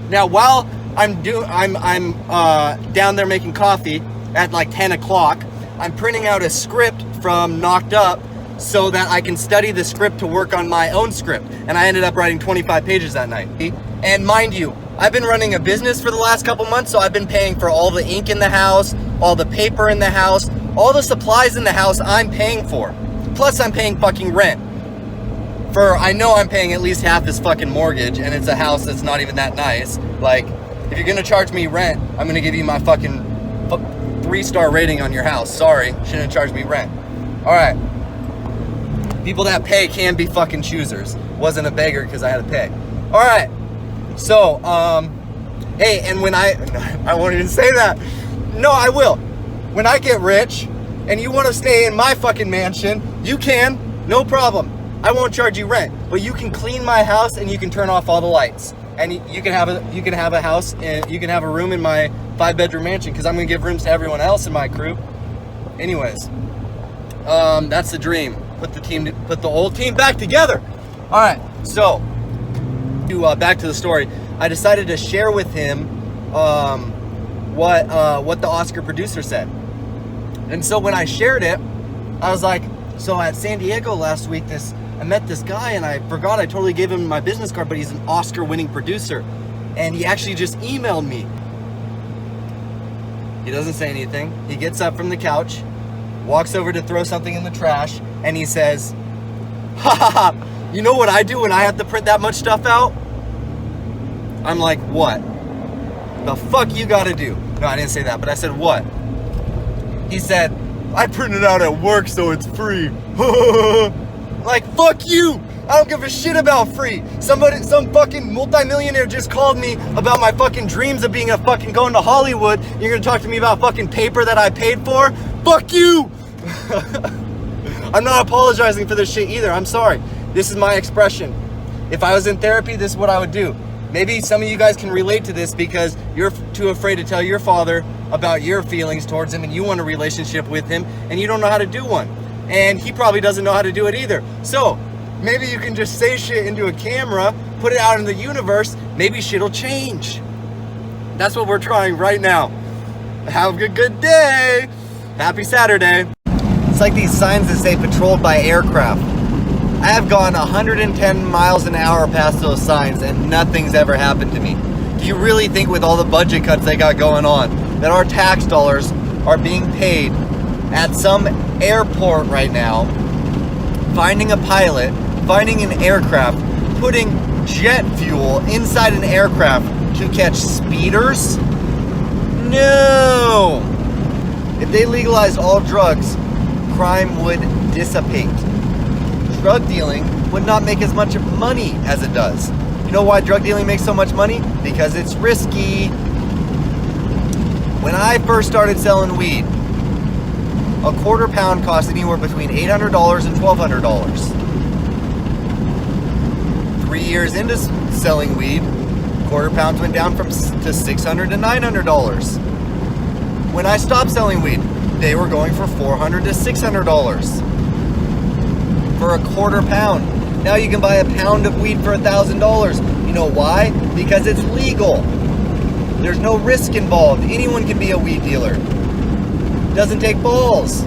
Now, while I'm down there making coffee at like 10 o'clock, I'm printing out a script from Knocked Up so that I can study the script to work on my own script. And I ended up writing 25 pages that night. And mind you, I've been running a business for the last couple months, so I've been paying for all the ink in the house, all the paper in the house, all the supplies in the house I'm paying for. Plus I'm paying fucking rent. I know I'm paying at least half this fucking mortgage, and it's a house that's not even that nice. Like, if you're gonna charge me rent, I'm gonna give you my fucking 3-star rating on your house. Sorry, shouldn't have charged me rent. All right. People that pay can be fucking choosers. Wasn't a beggar because I had to pay. All right. So, hey, and when I won't even say that. No, I will. When I get rich and you want to stay in my fucking mansion, you can, no problem. I won't charge you rent, but you can clean my house and you can turn off all the lights. And you can have a house and you can have a room in my 5-bedroom mansion because I'm gonna give rooms to everyone else in my crew. Anyways, that's the dream. Put the old team back together. All right, so back to the story. I decided to share with him what the Oscar producer said. And so when I shared it, I was like, so at San Diego last week, I met this guy and I forgot I totally gave him my business card, but he's an Oscar-winning producer. And he actually just emailed me. He doesn't say anything. He gets up from the couch, walks over to throw something in the trash, and he says, ha ha ha, you know what I do when I have to print that much stuff out? I'm like, what? The fuck you gotta do? No, I didn't say that, but I said, what? He said, I print it out at work so it's free. Like, fuck you! I don't give a shit about free. Some fucking multimillionaire just called me about my fucking dreams of being going to Hollywood. You're gonna talk to me about fucking paper that I paid for? Fuck you! I'm not apologizing for this shit either. I'm sorry. This is my expression. If I was in therapy, this is what I would do. Maybe some of you guys can relate to this because you're too afraid to tell your father about your feelings towards him and you want a relationship with him and you don't know how to do one. And he probably doesn't know how to do it either. So maybe you can just say shit into a camera, put it out in the universe, maybe shit'll change. That's what we're trying right now. Have a good day. Happy Saturday. It's like these signs that say patrolled by aircraft. I have gone 110 miles an hour past those signs and nothing's ever happened to me. Do you really think with all the budget cuts they got going on that our tax dollars are being paid at some airport right now, finding a pilot, finding an aircraft, putting jet fuel inside an aircraft to catch speeders? No! If they legalized all drugs, crime would dissipate. Drug dealing would not make as much money as it does. You know why drug dealing makes so much money? Because it's risky. When I first started selling weed, a quarter pound cost anywhere between $800 and $1,200. 3 years into selling weed, quarter pounds went down to $600 to $900. When I stopped selling weed, they were going for $400 to $600 for a quarter pound. Now you can buy a pound of weed for $1,000. You know why? Because it's legal. There's no risk involved. Anyone can be a weed dealer. Doesn't take balls.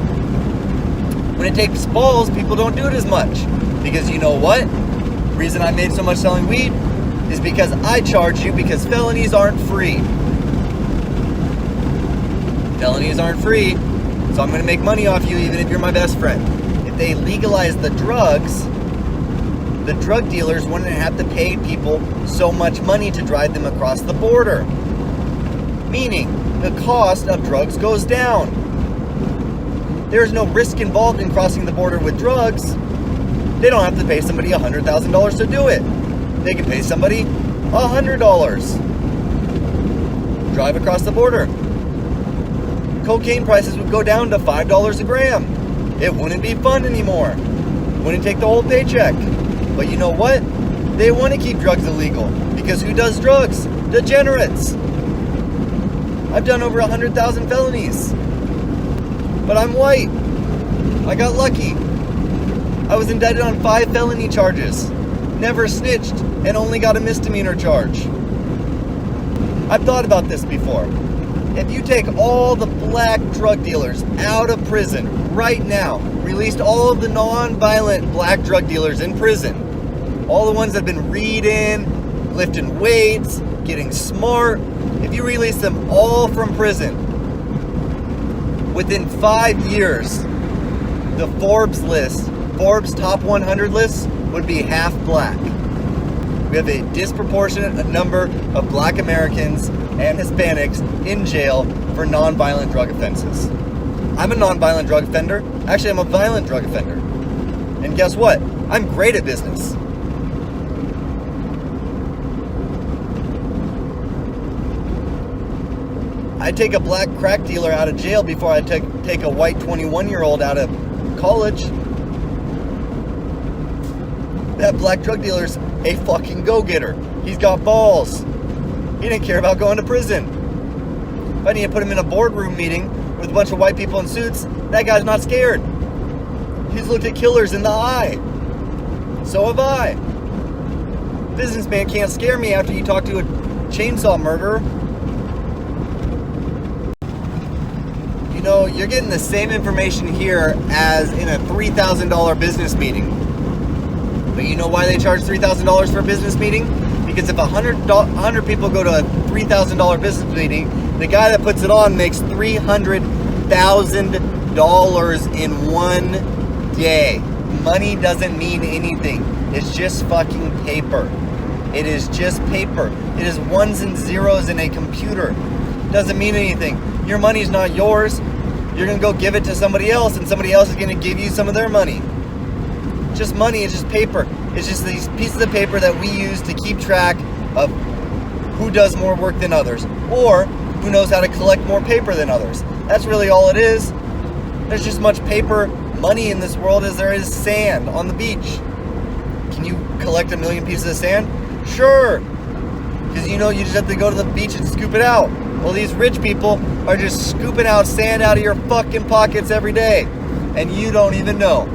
When it takes balls, people don't do it as much. Because you know what? The reason I made so much selling weed is because I charge you because felonies aren't free. Felonies aren't free, so I'm gonna make money off you even if you're my best friend. If they legalize the drugs, the drug dealers wouldn't have to pay people so much money to drive them across the border. Meaning, the cost of drugs goes down. There's no risk involved in crossing the border with drugs. They don't have to pay somebody $100,000 to do it. They can pay somebody $100. Drive across the border. Cocaine prices would go down to $5 a gram. It wouldn't be fun anymore. Wouldn't take the whole paycheck. But you know what? They want to keep drugs illegal. Because who does drugs? Degenerates. I've done over 100,000 felonies. But I'm white. I got lucky. I was indicted on 5 felony charges. Never snitched and only got a misdemeanor charge. I've thought about this before. If you take all the black drug dealers out of prison right now, released all of the non-violent black drug dealers in prison, all the ones that have been reading, lifting weights, getting smart, if you release them all from prison, within 5 years, the Forbes list, Forbes top 100 list would be half black. We have a disproportionate number of black Americans and Hispanics in jail for non-violent drug offenses. I'm a non-violent drug offender. Actually, I'm a violent drug offender. And guess what? I'm great at business. I'd take a black crack dealer out of jail before I'd take a white 21-year-old out of college. That black drug dealer's a fucking go-getter. He's got balls. He didn't care about going to prison. If I need to put him in a boardroom meeting with a bunch of white people in suits, that guy's not scared. He's looked at killers in the eye. So have I. Businessman can't scare me after you talk to a chainsaw murderer. You know, you're getting the same information here as in a $3,000 business meeting. But you know why they charge $3,000 for a business meeting? Because if 100 people go to a $3,000 business meeting, the guy that puts it on makes $300,000 in one day. Money doesn't mean anything. It's just fucking paper. It is just paper. It is ones and zeros in a computer. Doesn't mean anything. Your money's not yours. You're gonna go give it to somebody else, and somebody else is gonna give you some of their money. It's just money, it's just paper. It's just these pieces of paper that we use to keep track of who does more work than others, or who knows how to collect more paper than others. That's really all it is. There's just as much paper money in this world as there is sand on the beach. Can you collect 1 million pieces of sand? Sure. Because you know you just have to go to the beach and scoop it out. Well, these rich people are just scooping out sand out of your fucking pockets every day. And you don't even know.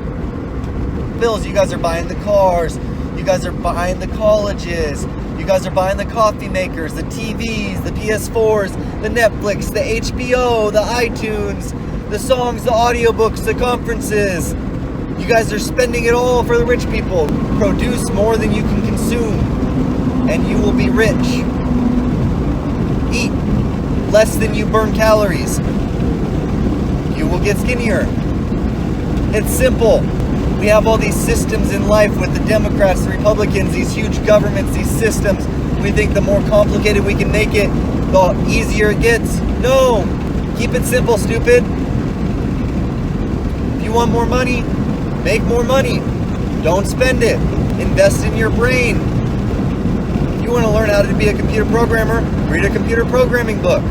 Bills, you guys are buying the cars. You guys are buying the colleges. You guys are buying the coffee makers, the TVs, the PS4s, the Netflix, the HBO, the iTunes, the songs, the audiobooks, the conferences. You guys are spending it all for the rich people. Produce more than you can consume, and you will be rich. Eat less than you burn calories. You will get skinnier. It's simple. We have all these systems in life with the Democrats, the Republicans, these huge governments, these systems. We think the more complicated we can make it, the easier it gets. No! Keep it simple, stupid. If you want more money, make more money. Don't spend it. Invest in your brain. If you want to learn how to be a computer programmer, read a computer programming book.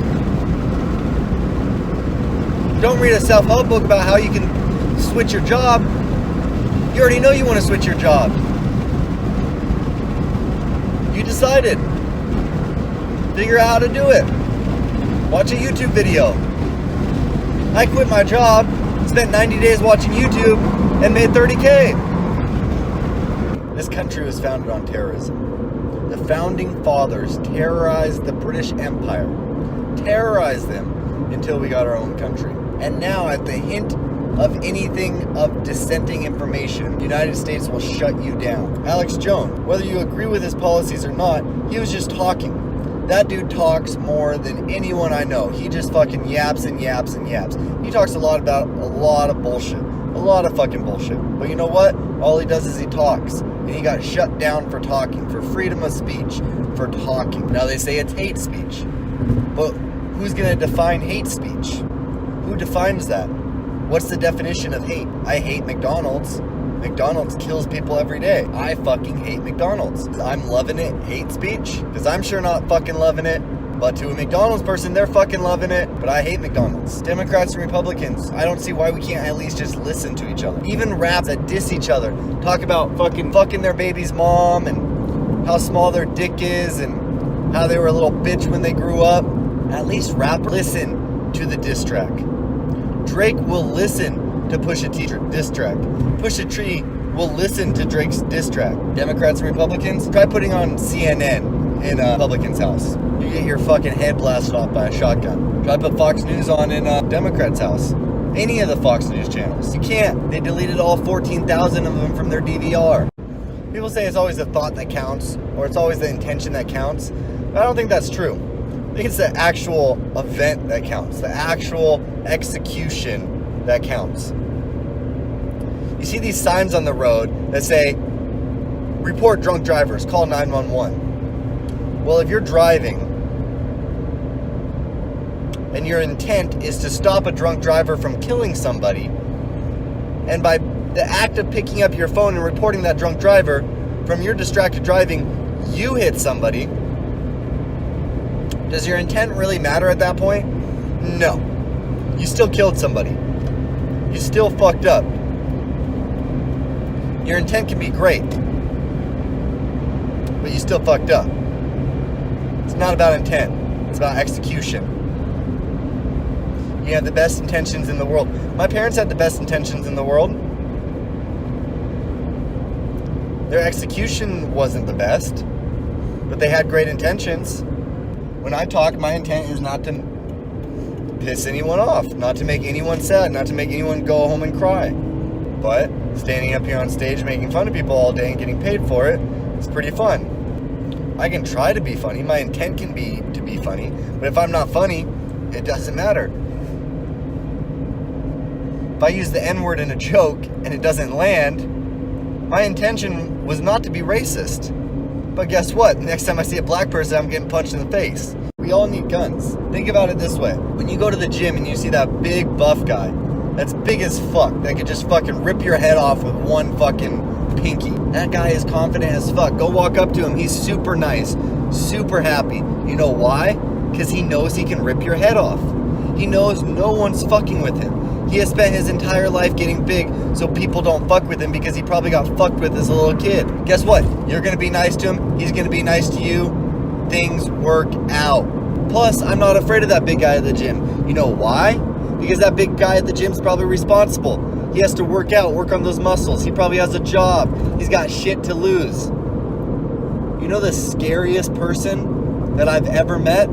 Don't read a self-help book about how you can switch your job. You already know you want to switch your job. You decided. Figure out how to do it. Watch a YouTube video. I quit my job, spent 90 days watching YouTube, and made $30K. This country was founded on terrorism. The founding fathers terrorized the British Empire. Terrorized them until we got our own country. And now at the hint of anything of dissenting information, the United States will shut you down. Alex Jones, whether you agree with his policies or not, he was just talking. That dude talks more than anyone I know. He just fucking yaps and yaps and yaps. He talks a lot about a lot of bullshit. A lot of fucking bullshit. But you know what? All he does is he talks. And he got shut down for talking, for freedom of speech, for talking. Now they say it's hate speech. But who's gonna define hate speech? Who defines that? What's the definition of hate? I hate McDonald's. McDonald's kills people every day. I fucking hate McDonald's. I'm loving it, hate speech? Because I'm sure not fucking loving it. But to a McDonald's person, they're fucking loving it. But I hate McDonald's. Democrats and Republicans, I don't see why we can't at least just listen to each other. Even raps that diss each other. Talk about fucking their baby's mom and how small their dick is and how they were a little bitch when they grew up. At least rap, listen to the diss track. Drake will listen to Pusha T diss track. Pusha T will listen to Drake's diss track. Democrats and Republicans, try putting on CNN in a Republican's house. You get your fucking head blasted off by a shotgun. Try put Fox News on in a Democrat's house. Any of the Fox News channels. You can't. They deleted all 14,000 of them from their DVR. People say it's always the thought that counts, or it's always the intention that counts. But I don't think that's true. I think it's the actual event that counts, the actual execution that counts. You see these signs on the road that say, report drunk drivers, call 911. Well, if you're driving and your intent is to stop a drunk driver from killing somebody, and by the act of picking up your phone and reporting that drunk driver, from your distracted driving, you hit somebody, does your intent really matter at that point? No. You still killed somebody. You still fucked up. Your intent can be great, but you still fucked up. It's not about intent. It's about execution. You have the best intentions in the world. My parents had the best intentions in the world. Their execution wasn't the best, but they had great intentions. When I talk, my intent is not to piss anyone off, not to make anyone sad, not to make anyone go home and cry. But standing up here on stage making fun of people all day and getting paid for it is pretty fun. I can try to be funny. My intent can be to be funny. But if I'm not funny, it doesn't matter. If I use the N-word in a joke and it doesn't land, my intention was not to be racist. But guess what? Next time I see a black person, I'm getting punched in the face. We all need guns. Think about it this way. When you go to the gym and you see that big buff guy, that's big as fuck, that could just fucking rip your head off with one fucking pinky. That guy is confident as fuck. Go walk up to him. He's super nice, super happy. You know why? Because he knows he can rip your head off. He knows no one's fucking with him. He has spent his entire life getting big so people don't fuck with him because he probably got fucked with as a little kid. Guess what? You're going to be nice to him. He's going to be nice to you. Things work out. Plus, I'm not afraid of that big guy at the gym. You know why? Because that big guy at the gym is probably responsible. He has to work out, work on those muscles. He probably has a job. He's got shit to lose. You know the scariest person that I've ever met?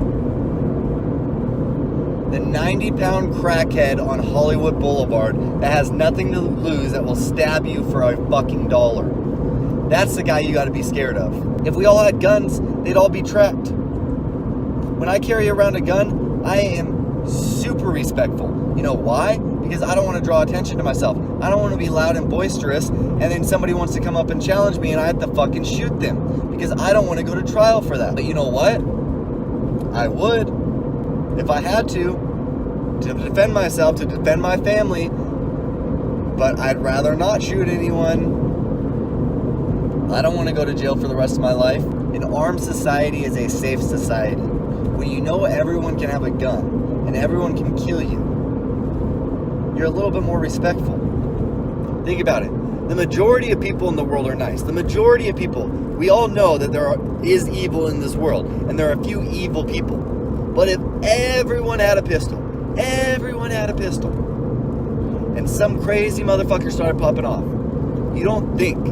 The 90-pound crackhead on Hollywood Boulevard that has nothing to lose, that will stab you for a fucking $1. That's the guy you gotta be scared of. If we all had guns, they'd all be trapped. When I carry around a gun, I am super respectful. You know why? Because I don't want to draw attention to myself. I don't want to be loud and boisterous, and then somebody wants to come up and challenge me and I have to fucking shoot them. Because I don't want to go to trial for that. But you know what? I would. If I had to defend myself, to defend my family, but I'd rather not shoot anyone. I don't want to go to jail for the rest of my life. An armed society is a safe society. When you know everyone can have a gun and everyone can kill you, you're a little bit more respectful. Think about it. The majority of people in the world are nice. The majority of people, we all know that there is evil in this world, and there are a few evil people. But if everyone had a pistol, and some crazy motherfucker started popping off, you don't think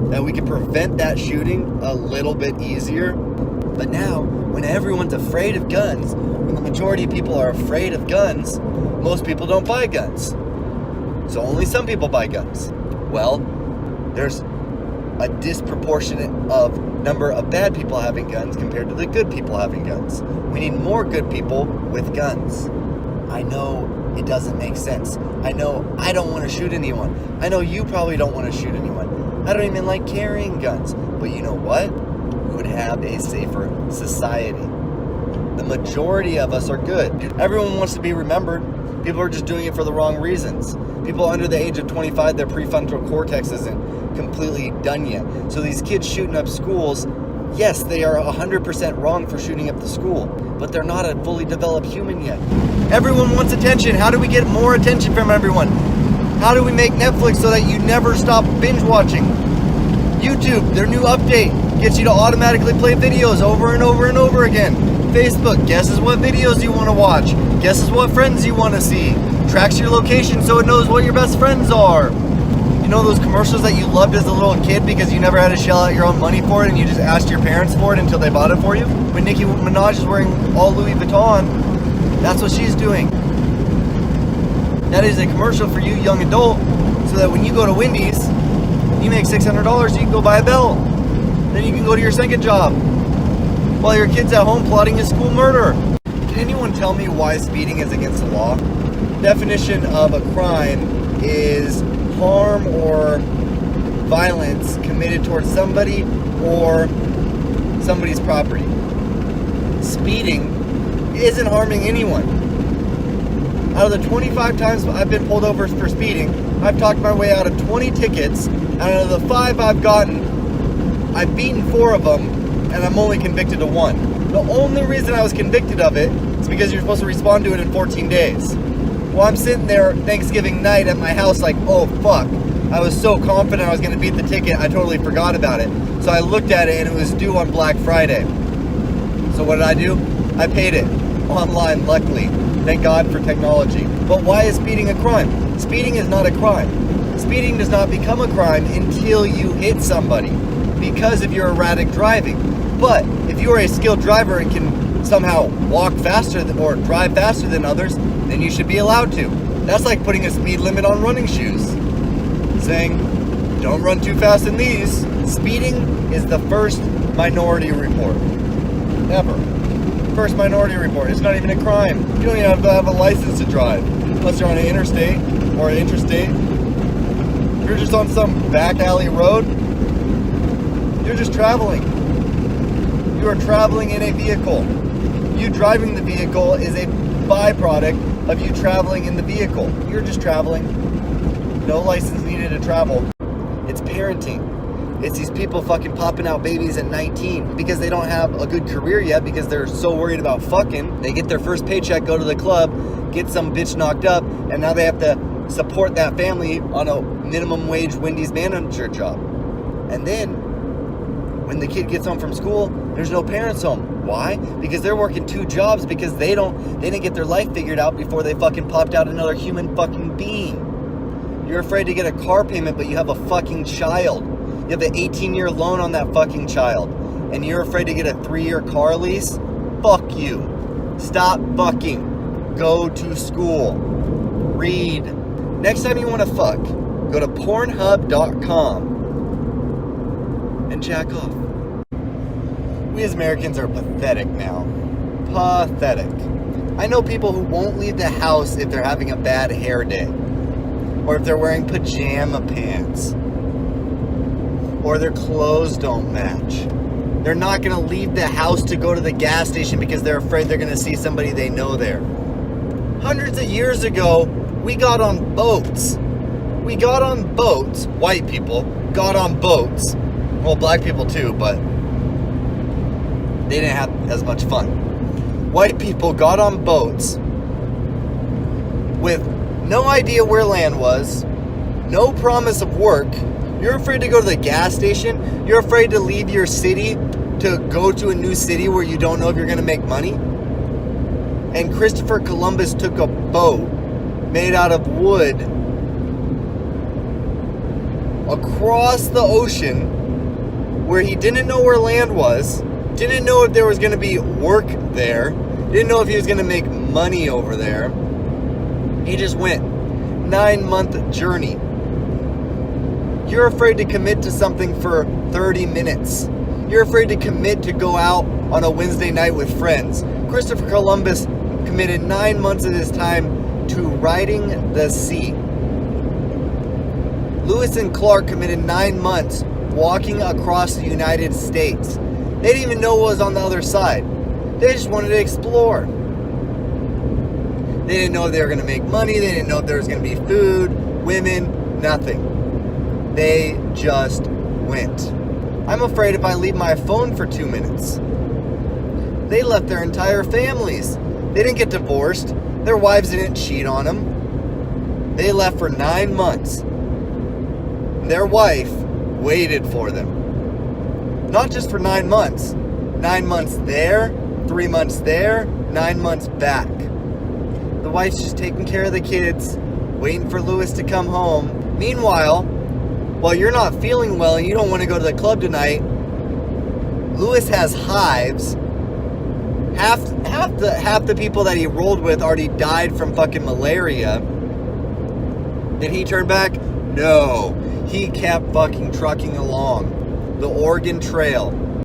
that we could prevent that shooting a little bit easier? But now, when everyone's afraid of guns, when the majority of people are afraid of guns, most people don't buy guns. So only some people buy guns. Well, there's a disproportionate number of bad people having guns compared to the good people having guns. We need more good people with guns. I know it doesn't make sense. I know I don't want to shoot anyone. I know you probably don't want to shoot anyone. I don't even like carrying guns. But you know what? We would have a safer society. The majority of us are good. Everyone wants to be remembered. People are just doing it for the wrong reasons. People under the age of 25, their prefrontal cortex isn't completely done yet. So these kids shooting up schools, yes, they are 100% wrong for shooting up the school, but they're not a fully developed human yet. Everyone wants attention. How do we get more attention from everyone? How do we make Netflix so that you never stop binge watching? YouTube, their new update, gets you to automatically play videos over and over and over again. Facebook guesses what videos you want to watch, guesses what friends you want to see, tracks your location so it knows what your best friends are. You know those commercials that you loved as a little kid because you never had to shell out your own money for it and you just asked your parents for it until they bought it for you? When Nicki Minaj is wearing all Louis Vuitton, that's what she's doing. That is a commercial for you, young adult, so that when you go to Wendy's, you make $600, you can go buy a belt. Then you can go to your second job while your kid's at home plotting a school murder. Can anyone tell me why speeding is against the law? Definition of a crime is harm or violence committed towards somebody or somebody's property. Speeding isn't harming anyone. Out of the 25 times I've been pulled over for speeding, I've talked my way out of 20 tickets, and out of the 5 I've gotten, I've beaten 4 of them, and I'm only convicted of 1. The only reason I was convicted of it is because you're supposed to respond to it in 14 days. Well, I'm sitting there Thanksgiving night at my house like, oh fuck, I was so confident I was going to beat the ticket, I totally forgot about it. So I looked at it and it was due on Black Friday. So what did I do? I paid it online, luckily. Thank God for technology. But why is speeding a crime? Speeding is not a crime. Speeding does not become a crime until you hit somebody because of your erratic driving. But if you are a skilled driver and can somehow walk faster or drive faster than others, then you should be allowed to. That's like putting a speed limit on running shoes. Saying, don't run too fast in these. Speeding is the first minority report. Ever. First minority report. It's not even a crime. You don't even have to have a license to drive. Unless you're on an interstate or an interstate. If you're just on some back alley road, you're just traveling. You are traveling in a vehicle. You driving the vehicle is a byproduct of you traveling in the vehicle. You're just traveling. No license needed to travel. It's parenting. It's these people fucking popping out babies at 19 because they don't have a good career yet because they're so worried about fucking. They get their first paycheck, go to the club, get some bitch knocked up, and now they have to support that family on a minimum wage Wendy's manager job. And then when the kid gets home from school, there's no parents home. Why? Because they're working 2 jobs because they didn't get their life figured out before they fucking popped out another human fucking being. You're afraid to get a car payment, but you have a fucking child. You have an 18-year loan on that fucking child. And you're afraid to get a 3-year car lease? Fuck you. Stop fucking. Go to school. Read. Next time you want to fuck, go to Pornhub.com and jack off. We as Americans are pathetic now. Pathetic. I know people who won't leave the house if they're having a bad hair day. Or if they're wearing pajama pants. Or their clothes don't match. They're not going to leave the house to go to the gas station because they're afraid they're going to see somebody they know there. Hundreds of years ago, we got on boats. We got on boats. White people got on boats. Well, black people too, but they didn't have as much fun. White people got on boats with no idea where land was, no promise of work. You're afraid to go to the gas station. You're afraid to leave your city to go to a new city where you don't know if you're going to make money. And Christopher Columbus took a boat made out of wood across the ocean where he didn't know where land was, didn't know if there was going to be work there, didn't know if he was going to make money over there. He just went. 9-month journey. You're afraid to commit to something for 30 minutes. You're afraid to commit to go out on a Wednesday night with friends. Christopher Columbus committed 9 months of his time to riding the sea. Lewis and Clark committed 9 months walking across the United States. They didn't even know what was on the other side. They just wanted to explore. They didn't know if they were going to make money. They didn't know if there was going to be food, women, nothing. They just went. I'm afraid if I leave my phone for 2 minutes. They left their entire families. They didn't get divorced. Their wives didn't cheat on them. They left for 9 months. Their wife waited for them. Not just for 9 months. 9 months there 3 months there, 9 months back. The wife's just taking care of the kids, waiting for Lewis to come home. Meanwhile, while you're not feeling well and you don't want to go to the club tonight, Lewis has hives. Half the people that he rolled with already died from fucking malaria. Did he turn back? No. He kept fucking trucking along the Oregon Trail.